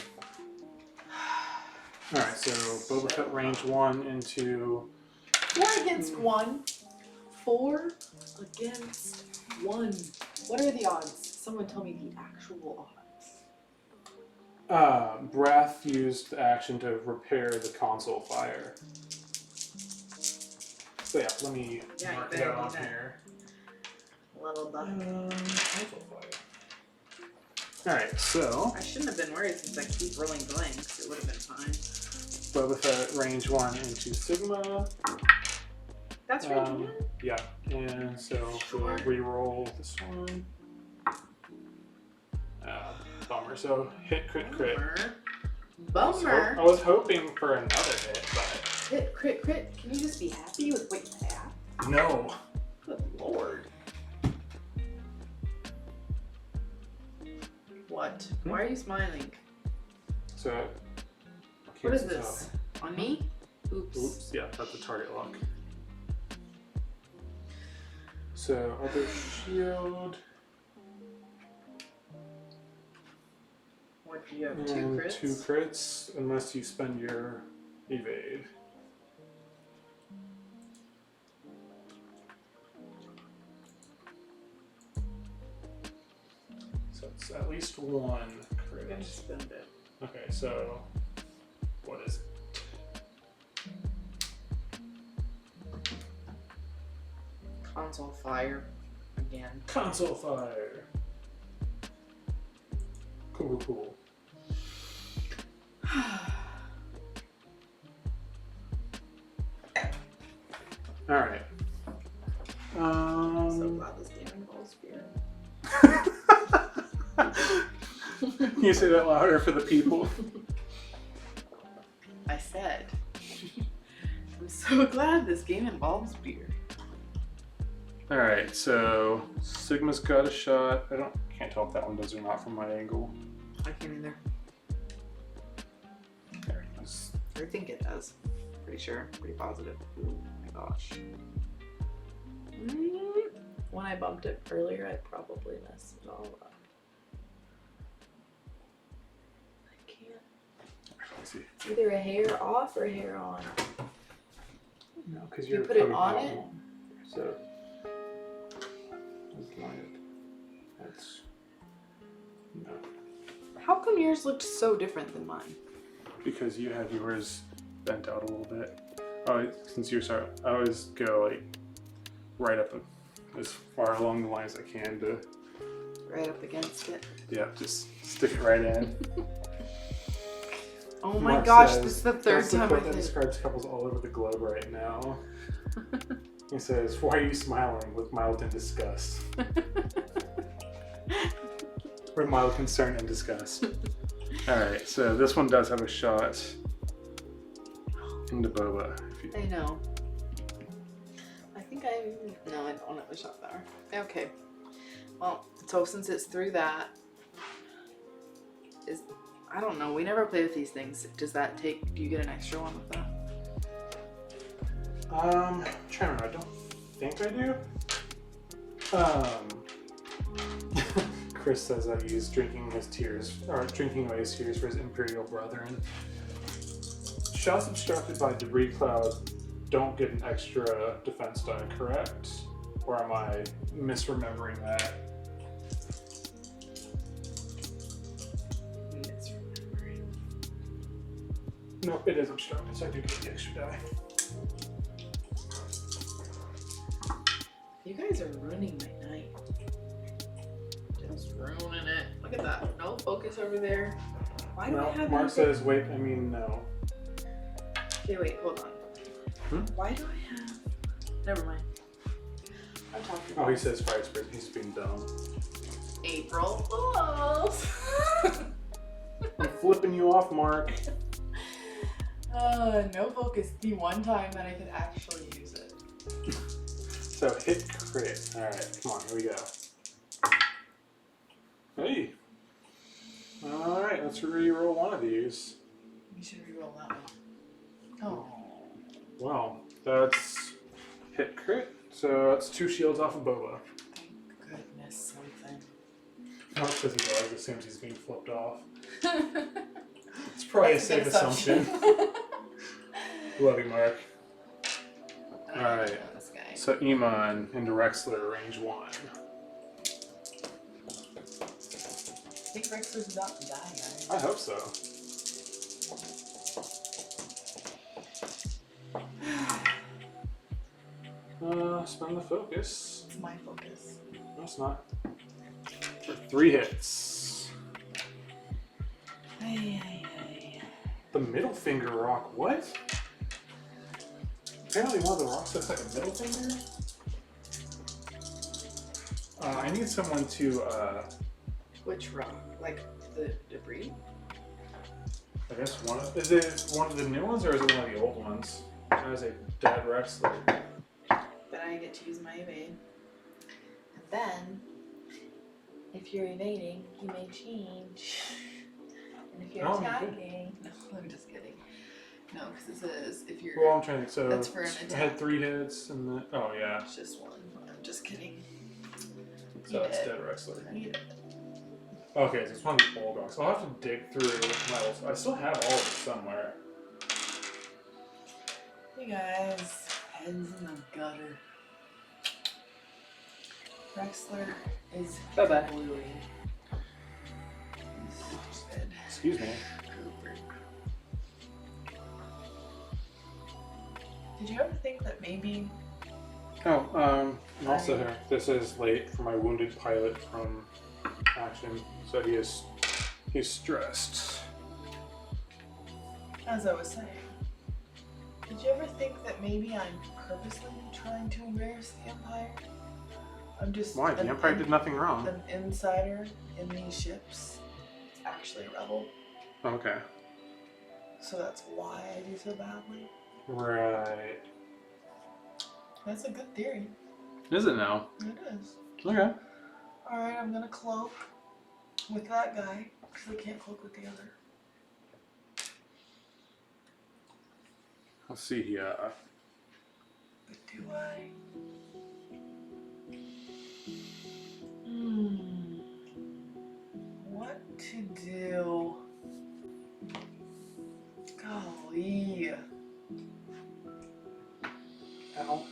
Alright, so Boba Fett range 1 into 4 against 1. 4 against 1. What are the odds? Someone tell me the actual odds. Breath used the action to repair the console fire. So yeah, let me Yeah, you mark better that do on that. here. Little duck. Console fire. Alright, so I shouldn't have been worried since I keep rolling blanks. It would have been fine. Boba Fett range 1 into Sigma. That's range 1? Yeah, and so Sure. we'll re-roll this one. Bummer. So hit, crit, crit. Bummer. I was hoping for another hit, but Hit, crit, crit. Can you just be happy with what you have? no. Good lord. What? Why are you smiling? So What is this? On me? Oops. Oops, yeah, that's a target lock. So other shield What do you have? 2 and crits? 2 crits unless you spend your evade. So it's at least 1 We're gonna crit. spend it. Okay, so what is it? Console fire again. Console fire. Cool, cool. All right. So glad this game involves beer. Can you say that louder for the people? I said, I'm so glad this game involves beer. All right, so Sigma's got a shot. Can't tell if that one does or not from my angle. I can't either. There. I think it does. Pretty sure. Pretty positive. Oh my gosh. When I bumped it earlier, I probably messed it all up. I can't. Let's see. It's either a hair off or a hair on. No, because You you're put it coming on out it? more. So let's line it. That's no. How come yours looked so different than mine? Because you have yours bent out a little bit. Oh, since you're sorry, I always go like right up as far along the line as I can to, Right up against it. yeah, just stick it right in. Oh my Mark gosh, says, this is the third "That's the time I quote that did it. describes couples all over the globe right now." He says, "Why are you smiling with mild and disgust?" Or mild concern and disgust. Alright, so this one does have a shot into boba. If you... I know. I think no, I don't have a shot power. Okay. Well, so since it's through that, I don't know. We never play with these things. Does that take? Do you get an extra one with that? I'm trying to remember. I don't think I do. Chris says that he's drinking away his tears for his imperial brethren. Shots obstructed by debris cloud don't get an extra defense die, correct? Or am I misremembering that? No, it is obstructed, so I do get the extra die. You guys are ruining my night. Just ruining it. Look at that. No focus over there. Why do I have Mark anything? says, wait, I mean, no. Okay, wait, hold on. Why do I have... Never mind. I'm talking Oh, about he says fire spirit. He's being dumb. April Fools. I'm flipping you off, Mark. No focus. The one time that I could actually use it. So hit crit. Alright, come on, here we go. Hey. Alright, let's re-roll one of these. We should re-roll that one. Oh. Well, that's hit crit. So that's 2 shields off of Boba. Thank goodness something. Mark says he always assumes he's being flipped off. It's probably a safe That's good assumption. Love you, Mark. Alright. This guy. So Iman into Rexler, range 1. I think Rexler's about to die, guys. I hope so. Spend the focus. It's my focus. No, it's not. For 3 hits. Ay. The middle finger rock, what? Apparently one of the rocks looks like a middle finger? I need someone to, Which rock? Like the debris? I guess is it one of the new ones or is it one of the old ones? That is a dead Rexler. Then I get to use my evade. And then, if you're evading, you may change. And if you're Oh, attacking... No, I'm just kidding. No, because this is, if you're... Well, I'm trying to, so That's for an I attack. had 3 hits and then, oh yeah, It's just one. I'm just kidding. so You it's did. dead Rexler. I need it. Okay, so it's one of the old rocks. I'll have to dig through my old, I still have all of it somewhere. Hey guys, heads in the gutter. Rexler is Bye-bye. bluey. Stupid. Excuse me. Did you ever think that maybe... Oh, and also this is late for my wounded pilot from action, so he's stressed. As I was saying, did you ever think that maybe I'm purposely trying to embarrass the Empire? I'm just Why? The Empire did nothing wrong. an insider in these ships. It's actually a rebel, Okay. so that's why I do so badly. Right. That's a good theory. Is it now? It is. Okay. Alright, I'm gonna cloak with that guy, because I can't cloak with the other. Let's see here. Do I? What to do? Golly. Ow.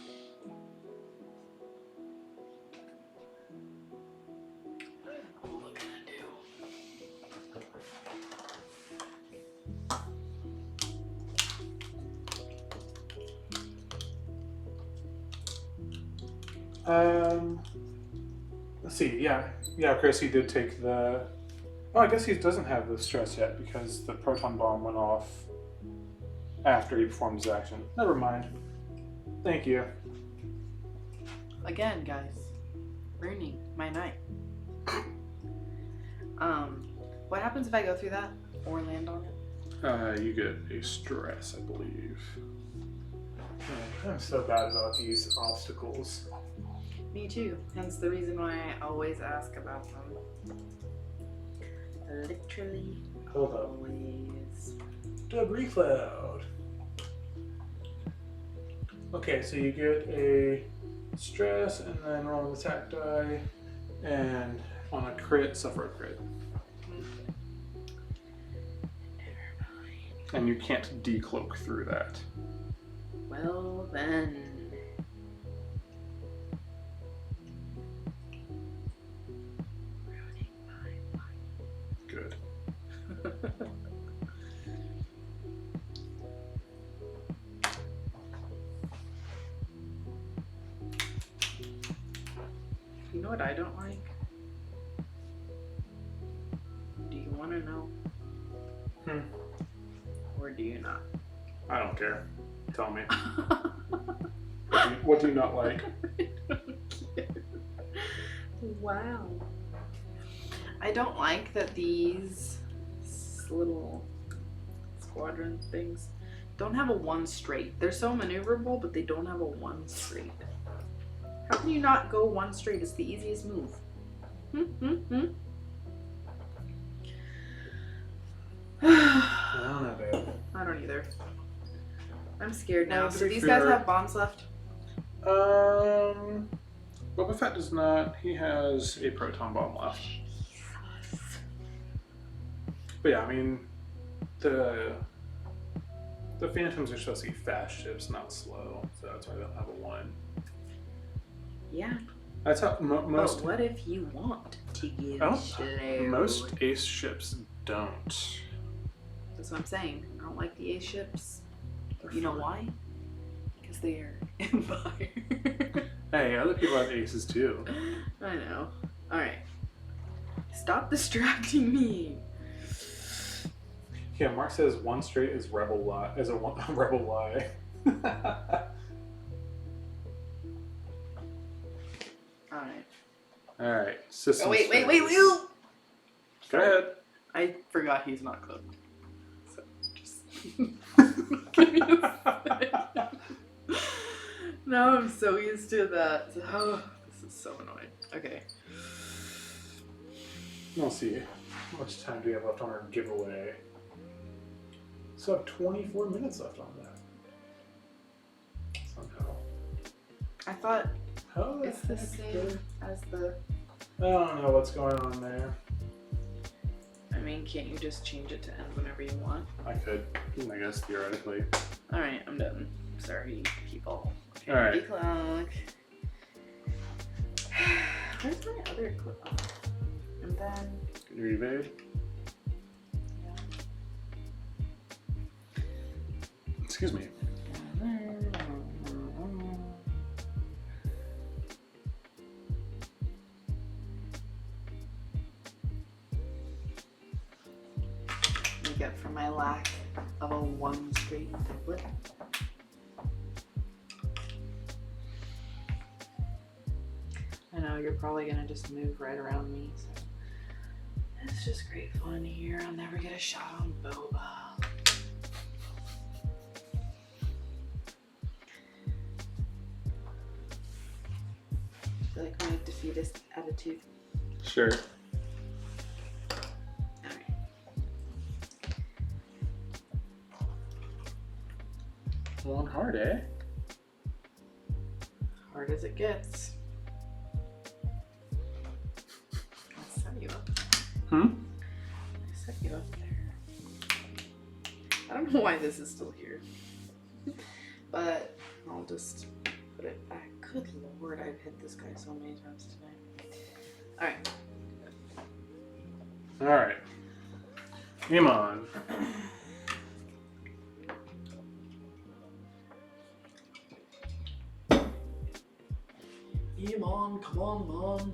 What am I gonna do? Let's see. Yeah, Chris, he did take the. Oh, I guess he doesn't have the stress yet because the proton bomb went off after he performed his action. Never mind. Thank you. Again, guys, ruining my night. What happens if I go through that or land on it? You get a stress, I believe. I'm so bad about these obstacles. Me too. Hence the reason why I always ask about them. Literally Hold up. always. Debris cloud. Okay, so you get a stress and then roll an attack die, and on a crit, suffer a crit. And you can't decloak through that. Well then. Ruining my life. Good. You know what I don't like? Do you want to know? Or do you not? I don't care. Tell me. What do you not like? I don't care. Wow. I don't like that these little squadron things don't have a one straight. They're so maneuverable, but they don't have a one straight. How can you not go one straight? It's the easiest move. I don't know, babe. I don't either. I'm scared now. Well, to So be these guys fair- have bombs left? Boba Fett does not. He has a proton bomb left. But yeah, I mean, the Phantoms are supposed to be fast ships, not slow. So that's why they don't have a one. Yeah. That's how most. But what if you want to get Oh, slow? most ace ships don't. That's what I'm saying. I don't like the A ships. They're You know fun. why? Because they are Empire. Hey, other people have aces too. I know. Alright. Stop distracting me. Yeah, Mark says one straight is rebel lie. Is a rebel lie. Alright. All right, system. Oh, wait. strategies. Go ahead. I forgot he's not cloaked. So, just... Give me a second. Now I'm so used to that. Oh, this is so annoying. Okay. We'll see. How much time do we have left on our giveaway? So I have 24 minutes left on that. Somehow. I thought How it's the heck same did- as the... I don't know what's going on there. I mean, can't you just change it to end whenever you want? I could, I guess, theoretically. Alright, I'm done. Sorry, people. Okay, All right. ready, clock. Where's my other clock? And then... Can you evade? Excuse me. Make up for my lack of a one straight template. I know you're probably gonna just move right around me, so it's just great fun here. I'll never get a shot on Boba. I feel like my defeatist attitude. Sure. Alright. hard, eh? Hard as it gets. I set you up. I set you up there. I don't know why this is still here. But I'll just put it back. Good lord, I've hit this guy so many times tonight. Alright. Alright. Iman. Iman, come on,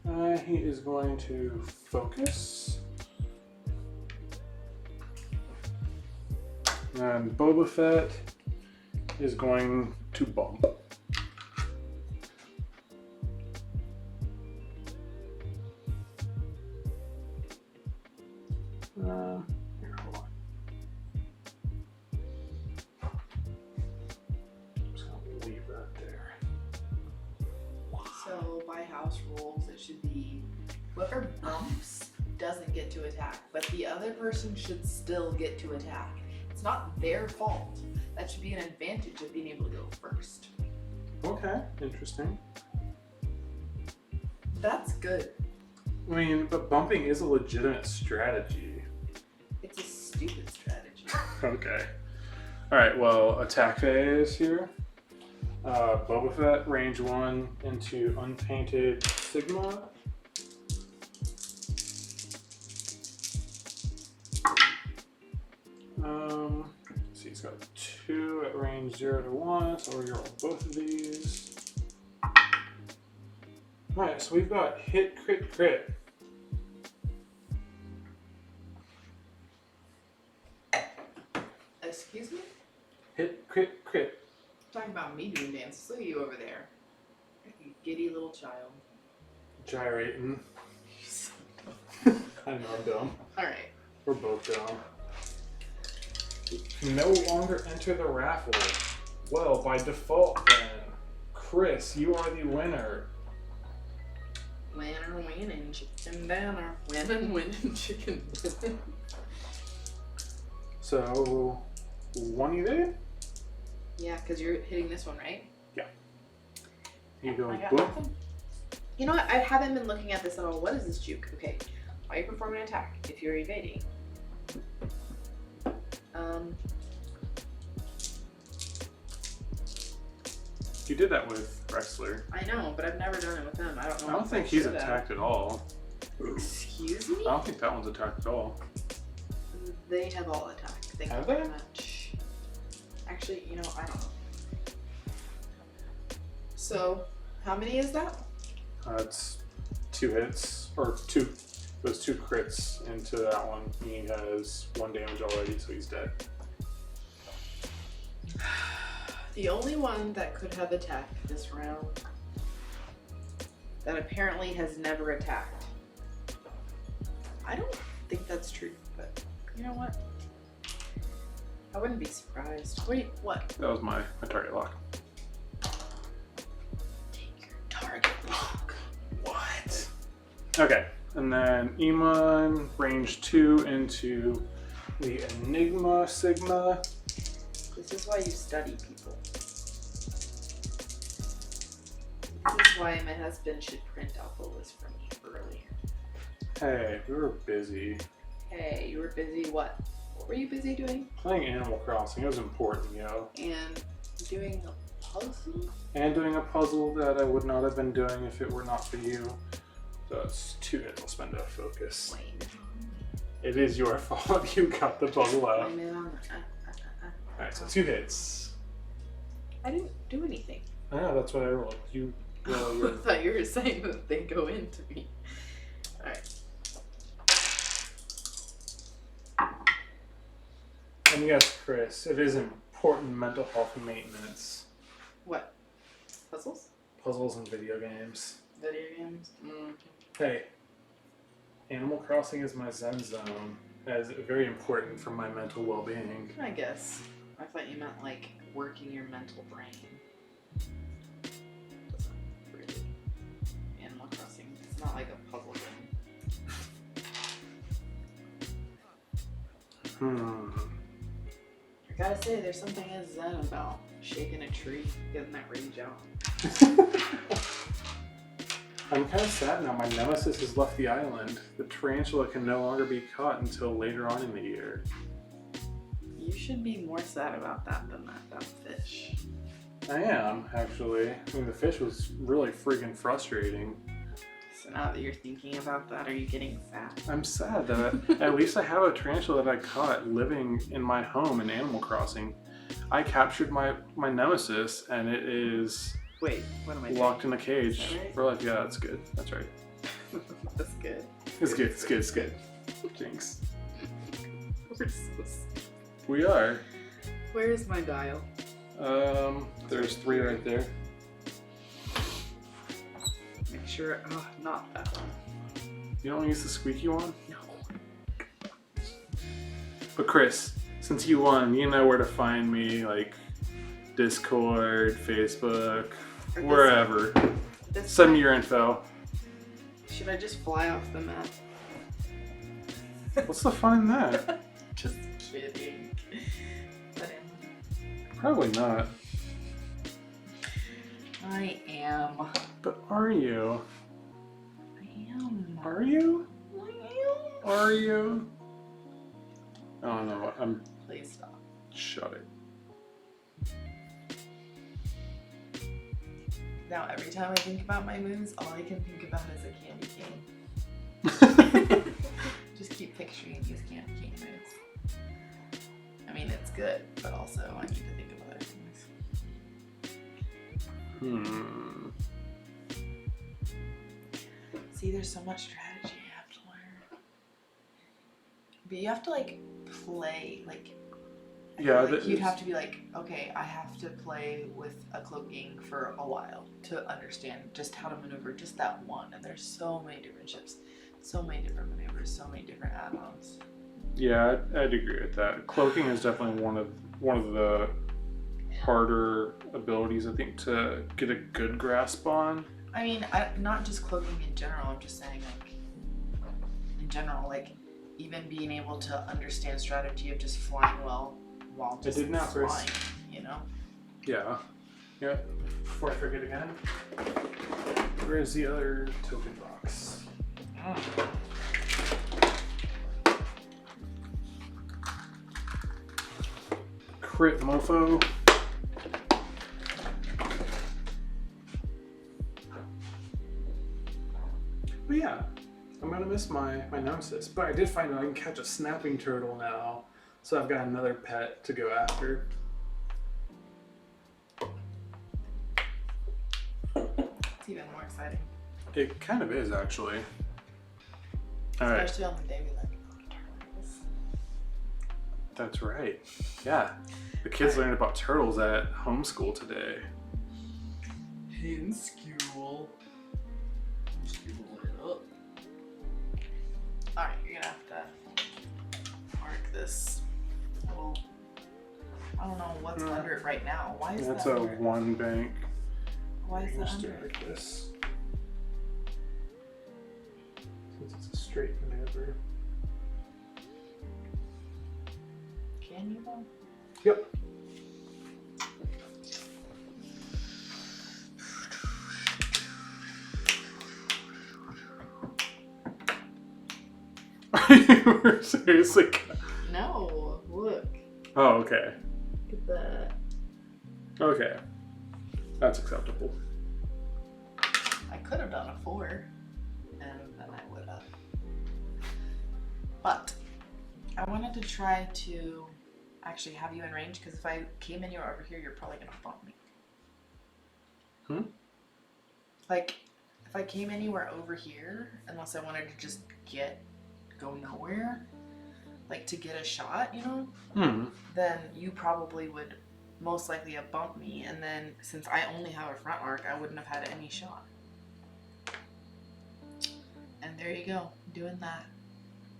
man. He is going to focus. And Boba Fett is going to bump. Here, hold on. I'm just gonna leave that there. So by house rules, it should be whoever bumps doesn't get to attack, but the other person should still get to attack. It's not their fault. That should be an advantage of being able to go first. Okay, interesting. That's good. I mean, but bumping is a legitimate strategy. It's a stupid strategy. Okay. Alright, well, attack phase here. Boba Fett, range 1 into Unpainted Sigma. So he's got 2 at range 0 to 1, so we're gonna roll both of these. Alright, so we've got hit, crit, crit. Excuse me? Hit, crit, crit. Talking about me doing dances. Look at you over there. You giddy little child. Gyrating. I know I'm dumb. Alright. We're both dumb. You can no longer enter the raffle. Well, by default then. Chris, you are the winner. Winner, winning, chicken dinner. Winning, chicken dinner. So, one you did? Yeah, because you're hitting this one, right? You go I got boom. nothing. You know what? I haven't been looking at this at all. What is this juke? Okay. While you perform an attack, if you're evading. You did that with Wrestler. I know, but I've never done it with them. I don't know. I don't if think he's should have. attacked at all. Excuse I me? don't think that one's attacked at all. They have all attacked. Thank Have you very they? much. Actually, you know, I don't know. So, how many is that? It's 2 hits, or 2. Those 2 crits into that one. He has 1 damage already, so he's dead. The only one that could have attacked this round that apparently has never attacked. I don't think that's true, but you know what? I wouldn't be surprised. Wait, what? That was my target lock. Take your target lock. What? Okay, and then Iman, range 2 into the Enigma Sigma. This is why you study people. This is why my husband should print out the list for me earlier. Hey, we were busy. Hey, you were busy what? What were you busy doing? Playing Animal Crossing, it was important, yo. And doing a puzzle? And doing a puzzle that I would not have been doing if it were not for you. So it's 2 hits, I'll spend a focus. Wait. It is your fault you got the puzzle out. Blame it on Alright, so 2 hits. I didn't do anything. I know, that's what I rolled. You roll your... I thought you were saying that they go into me. Alright. And yes, Chris, it is important mental health maintenance. What? Puzzles? Puzzles and video games. Video games? Hey, Animal Crossing is my zen zone. That is very important for my mental well-being. I guess. I thought you meant like working your mental brain. Doesn't really. Animal Crossing. It's not like a puzzle game. I gotta say, there's something as zen about shaking a tree, getting that rage out. I'm kind of sad now. My nemesis has left the island. The tarantula can no longer be caught until later on in the year. You should be more sad about that than that dumb fish. I am, actually. I mean, the fish was really freaking frustrating. So now that you're thinking about that, are you getting sad? I'm sad that at least I have a tarantula that I caught living in my home in Animal Crossing. I captured my nemesis, and it is Wait, what am I locked in a Is cage that right? for life. Yeah, that's good. That's right. That's good. It's good. It's good. It's good. Jinx. We're so sad. We are. Where is my dial? There's 3 right there. Make sure, not that one. You don't use the squeaky one? No. But Chris, since you won, you know where to find me, like Discord, Facebook, Or wherever. This Send me your info. Should I just fly off the map? What's the fun in that? Just kidding. But Probably not. I am. But are you? I am. Are you? I am. Are you? I don't know. Please stop. Shut it. Now every time I think about my moves, all I can think about is a candy cane. Just keep picturing these candy cane moves. I mean, it's good, but also I need to think of other things. See, there's so much strategy you have to learn. But you have to like play, like Yeah, like you'd have to be like, okay, I have to play with a cloaking for a while to understand just how to maneuver just that one. And there's so many different ships, so many different maneuvers, so many different add-ons. Yeah, I'd agree with that. Cloaking is definitely one of the harder abilities, I think, to get a good grasp on. I mean, not just cloaking in general. I'm just saying, like, in general, like, even being able to understand strategy of just flying well while just did now, Chris. flying, you know? Yeah. Yeah. Before I forget again, where's the other token box? Crit mofo. But yeah, I'm gonna miss my nemesis. But I did find out I can catch a snapping turtle now, so I've got another pet to go after. It's even more exciting. It kind of is, actually. All right, Especially on the day we learn about turtles. that's right. Yeah, the kids learned about turtles at homeschool today. In school. Alright, you're gonna have to mark this little. I don't know what's under it right now. Why is That's that a under it? 1 bank. Why is that Let's do under it it? like this. Since it's a straight maneuver. Can you though? Yep. You were seriously. No, look. Oh, okay. Look at that. Okay. That's acceptable. I could have done a 4, and then I would have. But I wanted to try to actually have you in range, because if I came anywhere over here, you're probably gonna bump me. Like, if I came anywhere over here, unless I wanted to just go nowhere, like to get a shot, you know, then you probably would most likely have bumped me, and then since I only have a front arc, I wouldn't have had any shot. And there you go, doing that.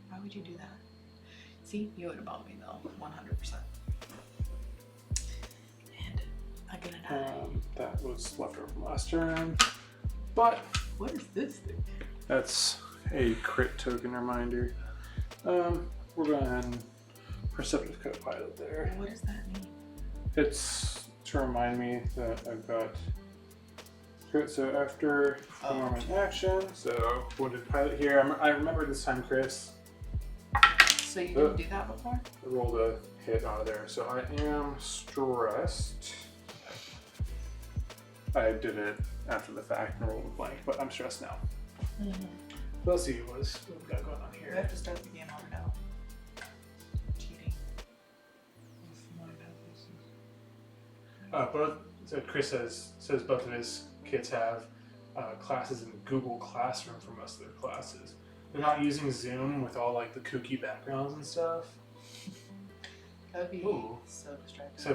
Why would you do that? See, you would have bumped me though, 100%. And I'm gonna die. That was left over from last turn. But What is this thing? that's a crit token reminder. We'll go ahead and Perceptive co-pilot there. What does that mean? It's to remind me that I've got. So after perform an action, so what did pilot here? I remember this time, Chris. So you didn't do that before? I rolled a hit out of there, so I am stressed. I did it after the fact and rolled a blank, but I'm stressed now. Mm-hmm. Let's see what we got going on We here. have to start the game over now. Cheating. Both. So Chris says both of his kids have classes in Google Classroom for most of their classes. They're not using Zoom with all like the kooky backgrounds and stuff. That would be Ooh. so distracting. So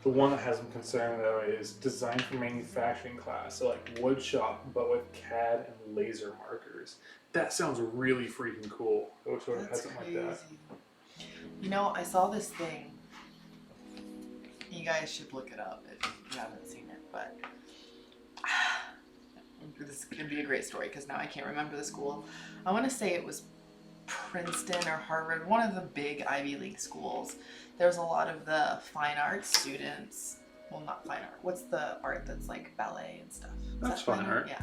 the one that has them concerned though is design for manufacturing class, so like wood shop, but with CAD and laser markers. That sounds really freaking cool. I wish I had That's something crazy. like that. You know, I saw this thing. You guys should look it up if you haven't seen it, but this could be a great story because now I can't remember the school. I want to say it was Princeton or Harvard, one of the big Ivy League schools. There's a lot of the fine arts students. Well, not fine art. What's the art that's like ballet and stuff? Is That's that fine art. Yeah.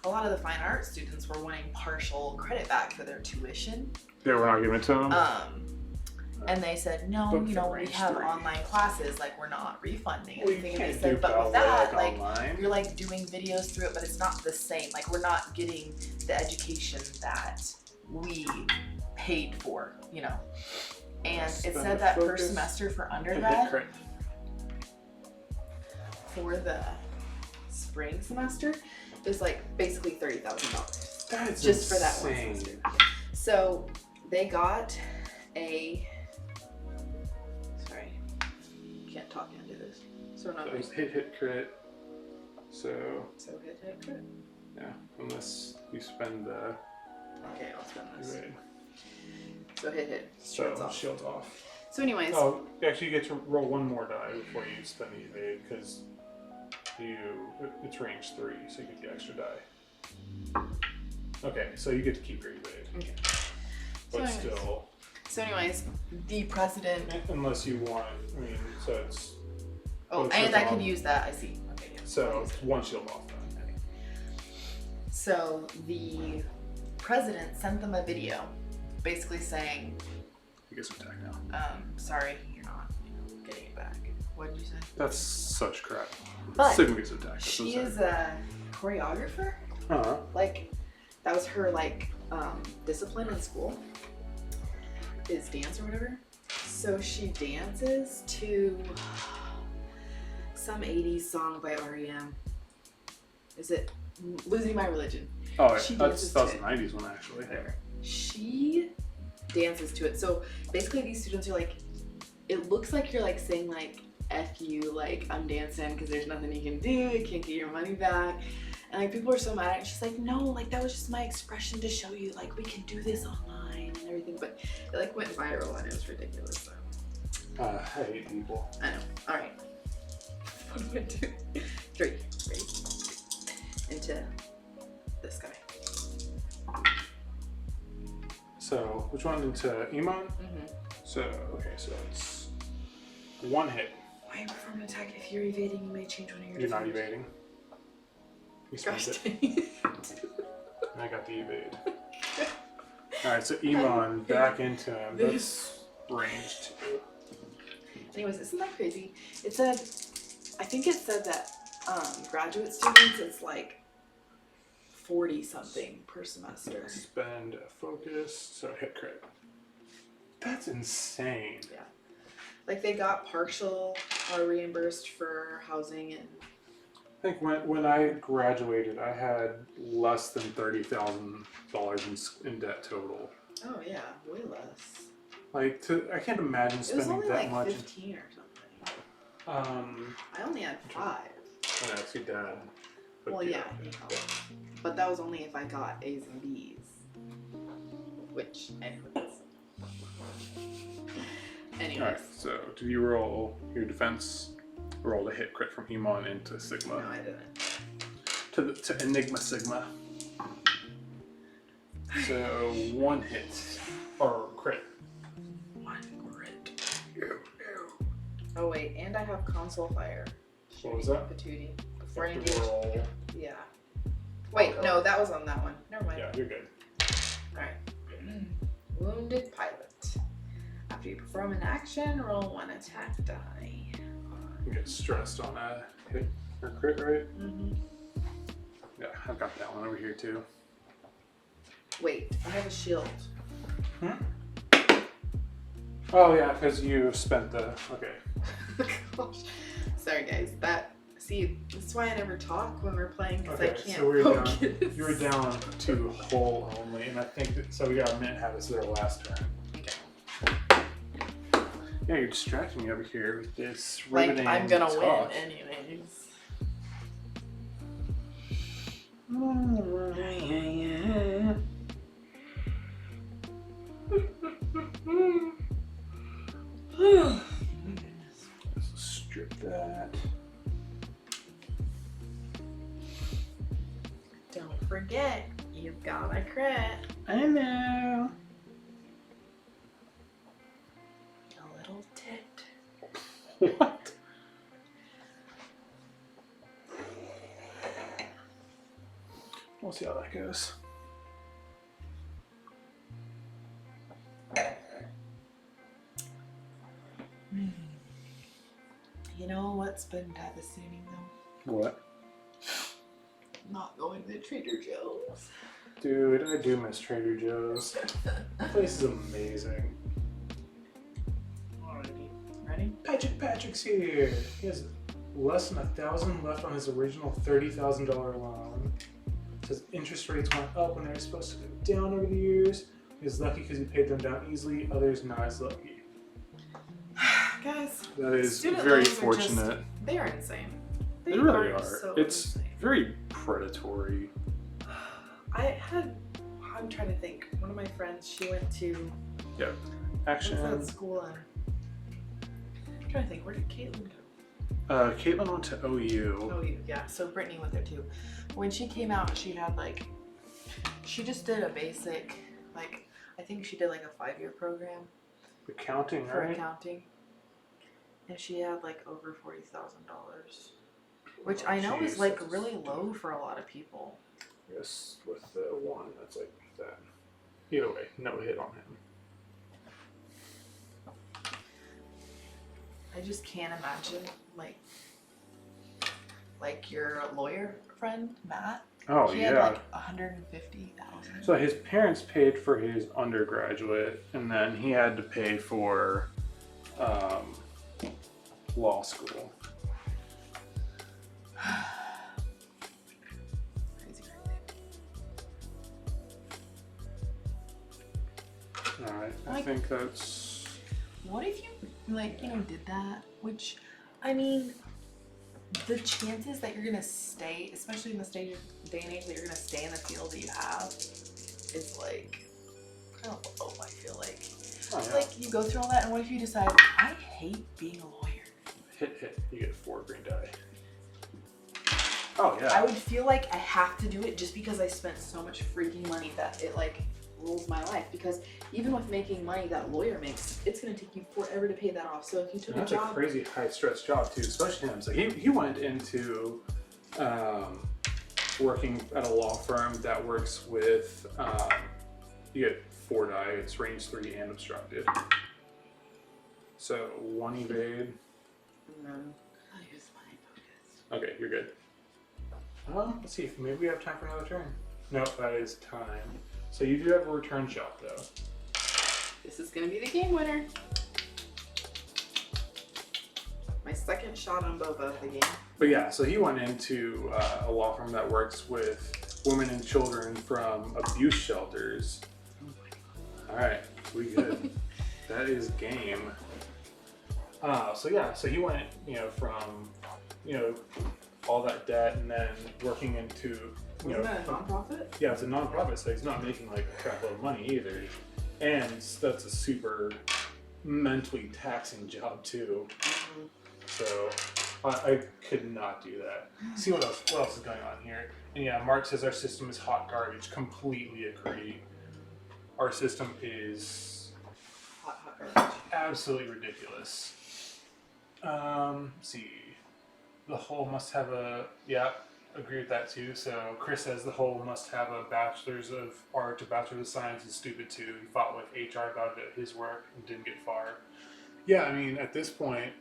A lot of the fine art students were wanting partial credit back for their tuition. They were not giving it to them. And they said, no, Book you for know, we range have 3. online classes, like we're not refunding Well, you anything. And they can't said, do but with ballet that, like online. you're like doing videos through it, but it's not the same. Like we're not getting the education that we paid for, you know. And it Spend said the that per focus semester for and hit undergrad, crit. For the spring semester, is like basically $30,000 That's just for that one insane. semester. So they got a. Sorry, can't talk into this. So we're not. So it's hit crit. So So hit crit. yeah, unless you spend the Okay, I'll spend this. evade. So hit. So Shields off. shield off. So anyways, Oh, actually, you get to roll one more die before you spend the evade because it's range 3, so you get the extra die. Okay, so you get to keep your evade, okay. but So still, So anyways, the president. unless you want. I mean, so it's Oh, both and shields I could off. use that. I see. Okay, yeah. So it's one shield off then. Okay. So the president sent them a video, basically saying, You get some attack now. sorry, you're not, getting it back. What did you say? That's such crap. But Sigma gets attack. That's she so is sad. a choreographer. Uh-huh. Like that was her discipline in school. Is dance or whatever. So she dances to some 80s song by REM. Is it Losing My Religion? Oh, She that's dances to the it. 90s one actually. Whatever. She dances to it. So basically these students are like, it looks like you're like saying like, F you, like I'm dancing because there's nothing you can do, you can't get your money back. And like people are so mad at it. She's like, no, like that was just my expression to show you like we can do this online and everything. But it like went viral and it was ridiculous. So I hate people. I know. Alright. What am I doing? 3. Ready? Into this guy. So, which one into Iman? Mm-hmm. So, okay, so it's one hit. Why perform an attack? If you're evading, you may change one of your You're not defense. evading. You spent Gosh it. dang it. And I got the evade. Alright, so Iman back into him. That's range 2. Anyways, isn't that crazy? It said, I think it said that graduate students, it's like 40 something per semester. Spend a focus, so hit crit. That's insane. Yeah. Like they got partial or reimbursed for housing and I think when I graduated, I had less than $30,000 in debt total. oh yeah, way less. Like, I can't imagine It was spending only that like much. 15 or something. I only had 5. Yeah, it's your dad. But Well, yeah, but that was only if I got A's and B's. Which, anyways. Alright, so did you roll your defense? Roll a hit crit from Iman into Sigma. No, I didn't. To Enigma Sigma. So 1 hit. Or crit. 1 crit. Oh wait, and I have console fire. What was that? Patootie. You Before have engage. to roll. Yeah. Wait, Okay. no, that was on that one. Never mind. Yeah, you're good. Alright. Wounded pilot. After you perform an action, roll 1 attack die. You get stressed on a hit or crit, right? Mm-hmm. Yeah, I've got that one over here too. Wait, I have a shield. Oh yeah, because you spent the okay. Gosh. Sorry guys, that's why I never talk when we're playing, because I Okay, can't so we're down. focus. You were down to whole only, and I think that, so. We got a minute. Have this is our last turn. Okay. Yeah, you're distracting me over here with this Like, riveting I'm gonna talk. win anyways. Let's strip that. Don't forget, you've got a crit. I know. A little tit. What? We'll see how that goes. You know what's been devastating though? What? Not going to Trader Joe's. Dude, I do miss Trader Joe's. That place is amazing. Alrighty. Ready? Patrick's here. He has less than $1,000 left on his original $30,000 loan. It says interest rates went up when they were supposed to go down over the years. He's lucky because he paid them down easily. Others not as lucky. Guys, That is student very loans are fortunate. they are insane. They really are are. so It's insane. very predatory. I'm trying to think. One of my friends, she went to Action. what's that school in? I'm trying to think. Where did Caitlin go? Caitlin went to OU. Oh, yeah. So Brittany went there too. When she came out, she had she just did a basic, I think she did a 5-year program Accounting, for right? accounting, and she had over $40,000, which I know is Jeez, really low for a lot of people. Yes, with the one that's like that. Either way, no hit on him. I just can't imagine your lawyer friend Matt. Oh He yeah. had 150,000. So his parents paid for his undergraduate, and then he had to pay for law school. Crazy. All right, I think that's. What if you did that? Which, I mean, the chances that you're gonna stay, especially in this day and age, that you're gonna stay in the field that you have, is kind of low. I feel like. Oh, yeah. You go through all that, and what if you decide, I hate being a lawyer? Hit. You get 4 green die. Oh yeah. I would feel like I have to do it just because I spent so much freaking money that it rules my life. Because even with making money that lawyer makes, it's gonna take you forever to pay that off. So if you took That's a a job, crazy high stress job too, especially him. So he went into working at a law firm that works with you get 4 die. It's range 3 and obstructed. So 1 evade. and then I use my focus. Okay, you're good. Let's see. Maybe we have time for another turn. Nope, that is time. So you do have a return shot though. This is gonna be the game winner. My second shot on Boba of the game. But yeah, so he went into a law firm that works with women and children from abuse shelters. All right, we good. That is game. So he went, from, all that debt and then working into, Wasn't that a nonprofit? Yeah, it's a nonprofit, so he's not making a crap load of money either. And that's a super mentally taxing job too. Mm-hmm. So I could not do that. See what else is going on here. And yeah, Mark says our system is hot garbage. Completely agree. Our system is Hot garbage. absolutely ridiculous. See. The whole must have a. Yeah, agree with that too. So Chris says the whole must have a bachelor's of art or bachelor's of science is stupid too. He fought with HR about it at his work and didn't get far. Yeah, I mean, at this point,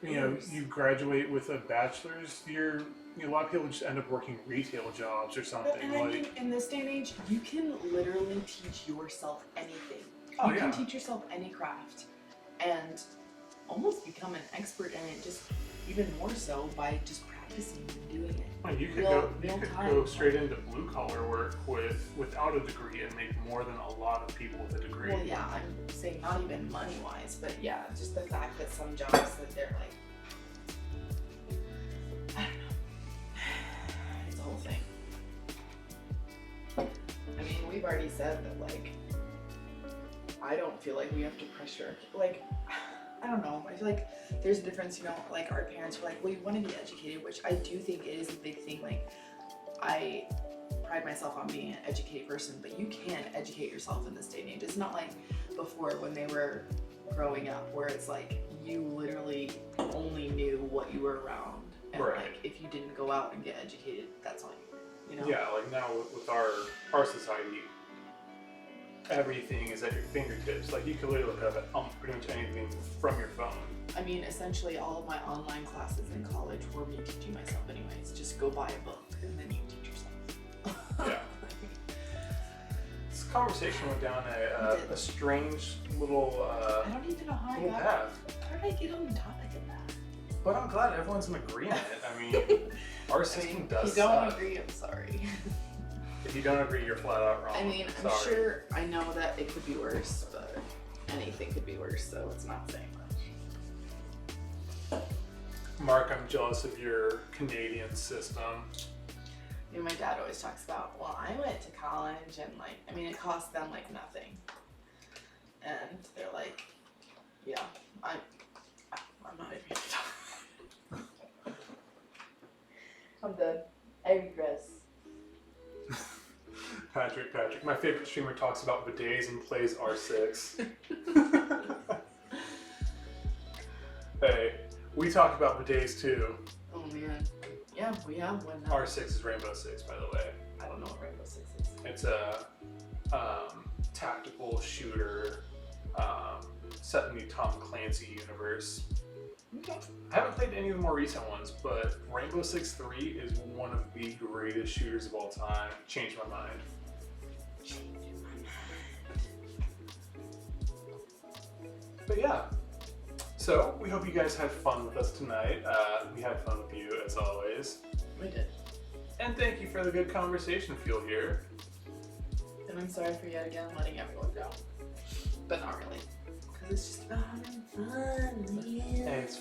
you graduate with a bachelor's, a lot of people just end up working retail jobs or something. But, and I mean, in this day and age, you can literally teach yourself anything. Oh, You yeah. can teach yourself any craft and almost become an expert in it, just even more so by just practicing and doing it. Well, you could Real go time. straight into blue collar work without a degree and make more than a lot of people with a degree. Well, yeah, I'm saying not even money wise, but yeah, just the fact that some jobs that they're like, I don't know. It's a whole thing. I mean, we've already said that, like, I don't feel like we have to pressure. Like, I don't know. I feel like there's a difference, like our parents were like, well, you want to be educated, which I do think it is a big thing. Like, I pride myself on being an educated person, but you can educate yourself in this day and age. It's not like before when they were growing up where it's like you literally only knew what you were around. And Right. like if you didn't go out and get educated, that's all you know? Yeah, like now with our society, everything is at your fingertips. Like you can literally look up at pretty much anything from your phone. I mean, essentially all of my online classes in college were me teaching myself anyways. Just go buy a book and then you teach yourself. Yeah. This conversation went down a strange little I don't even know how I little got. path. How did I get on the topic of that? But I'm glad everyone's in agreement. I mean, our system does if you don't suck. agree, I'm sorry. If you don't agree, you're flat out wrong. I mean, I'm Sorry. sure I know that it could be worse, but anything could be worse, so it's not saying much. Mark, I'm jealous of your Canadian system. I mean, my dad always talks about, well, I went to college and like, I mean, it cost them like nothing. And they're like, yeah, I'm not even gonna talk. I'm done. I regress. Patrick, my favorite streamer talks about bidets and plays R6. Hey, we talk about bidets too. Oh man. Yeah, we have one now. R6 is Rainbow Six, by the way. I don't know what Rainbow Six is. It's a tactical shooter set in the Tom Clancy universe. Okay. I haven't played any of the more recent ones, but Rainbow Six 3 is one of the greatest shooters of all time. Changed my mind. But yeah, so we hope you guys had fun with us tonight. We had fun with you as always. We did. And thank you for the good conversation fuel here. And I'm sorry for yet again letting everyone go. But not really. Because it's just about having fun, man. Hey, it's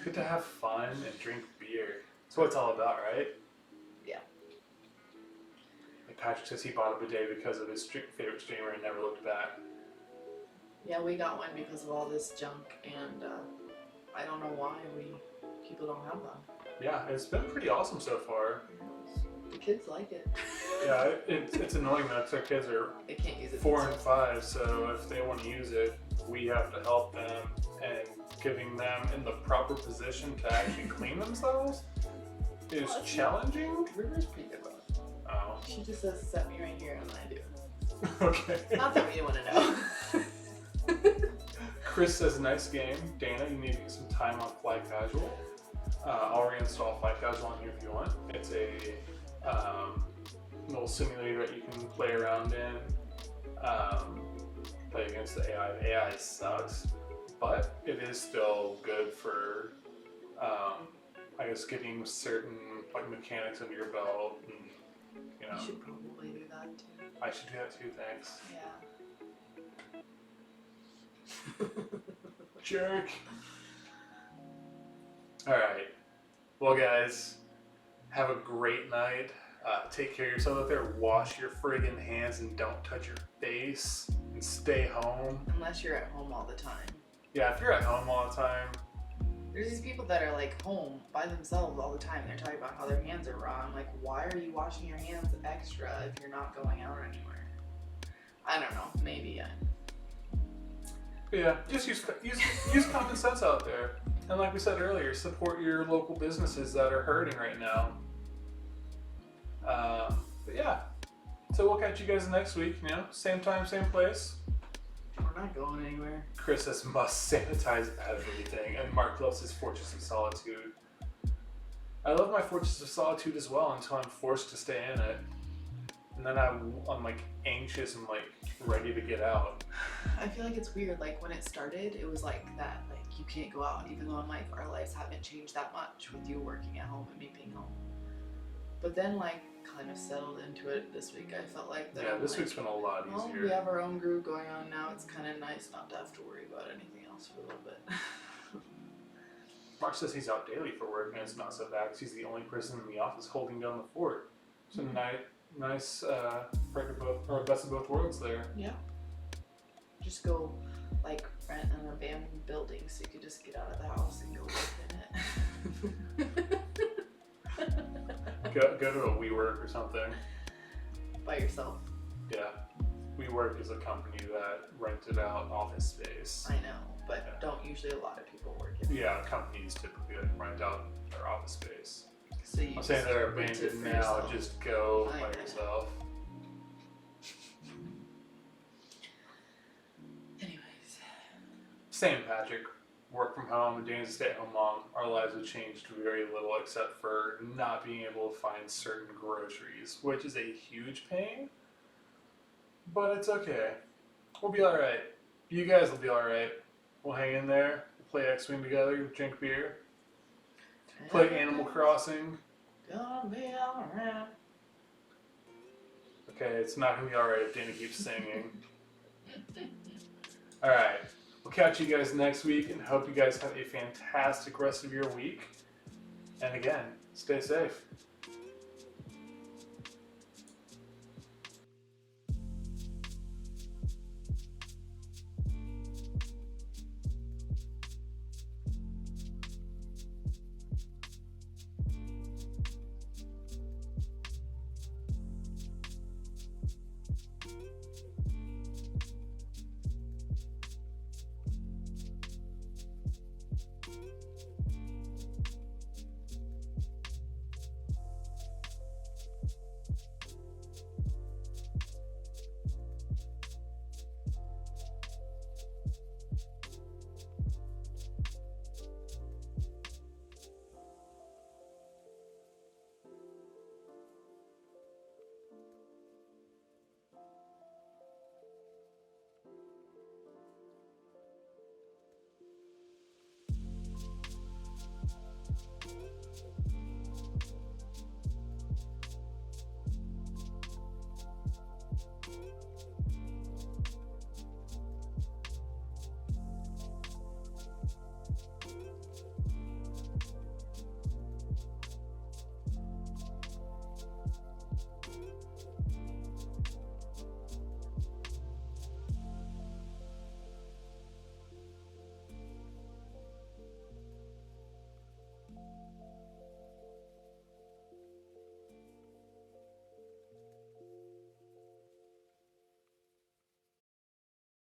good to have fun and drink beer. That's what it's all about, right? Yeah. Like Patrick says he bought a bidet because of his favorite streamer and never looked back. Yeah, we got one because of all this junk, and I don't know why people don't have them. Yeah, it's been pretty awesome so far. The kids like it. Yeah, it's annoying though because our kids are They can't use it. 4 and 5, so if they want to use it, we have to help them, and giving them in the proper position to actually clean themselves is Well, it's challenging. River's pretty good about it. Oh, She just says, set me right here, and I do. okay. Not that we want to know. Chris says, nice game. Dana, you need to get some time on Fly Casual. I'll reinstall Fly Casual on here if you want. It's a little simulator that you can play around in. Play against the AI. The AI sucks, but it is still good for, I guess, getting certain like mechanics under your belt. And, you know, You should probably do that too. I should do that too. Thanks. Yeah. Jerk. Alright. Well, guys, have a great night. Take care of yourself out there. Wash your friggin' hands and don't touch your face. And stay home. Unless you're at home all the time. Yeah, if you're at home all the time, There's these people that are like home by themselves all the time. They're talking about how their hands are raw. I'm like, why are you washing your hands extra if you're not going out anywhere? I don't know. Maybe. but yeah, just use common sense out there. And like we said earlier, support your local businesses that are hurting right now. But yeah, so we'll catch you guys next week. You know, same time, same place. We're not going anywhere. Chris says must sanitize everything, and Mark loves his Fortress of Solitude. I love my Fortress of Solitude as well until I'm forced to stay in it, and then I'm like anxious and like ready to get out. I feel like it's weird. Like when it started, it was like that. Like you can't go out, even though I'm like our lives haven't changed that much with you working at home and me being home. But then like kind of settled into it this week. I felt like that. Yeah, I'm this like, week's been a lot well, easier. we have our own groove going on now. It's kind of nice not to have to worry about anything else for a little bit. Mark says he's out daily for work, and it's not so bad because he's the only person in the office holding down the fort. So nice break of both, or best of both worlds there. Yeah. Just go like rent an abandoned building so you could just get out of the house and go live in it. Go to a WeWork or something. By yourself. Yeah. WeWork is a company that rented out office space. I know, but Yeah. don't usually a lot of people work in it. Yeah, companies typically like rent out their office space. So you I'm saying just they're rent it abandoned for now, yourself. just go I by know. yourself. Anyways. Same Patrick. Work from home, Dane's a stay-at-home mom. Our lives have changed very little except for not being able to find certain groceries, which is a huge pain. But it's okay. We'll be alright. You guys will be alright. We'll hang in there, we'll play X-Wing together, drink beer, play Animal Crossing. Gonna be alright. Okay, it's not gonna be alright if Dana keeps singing. Alright, we'll catch you guys next week and hope you guys have a fantastic rest of your week. And again, stay safe.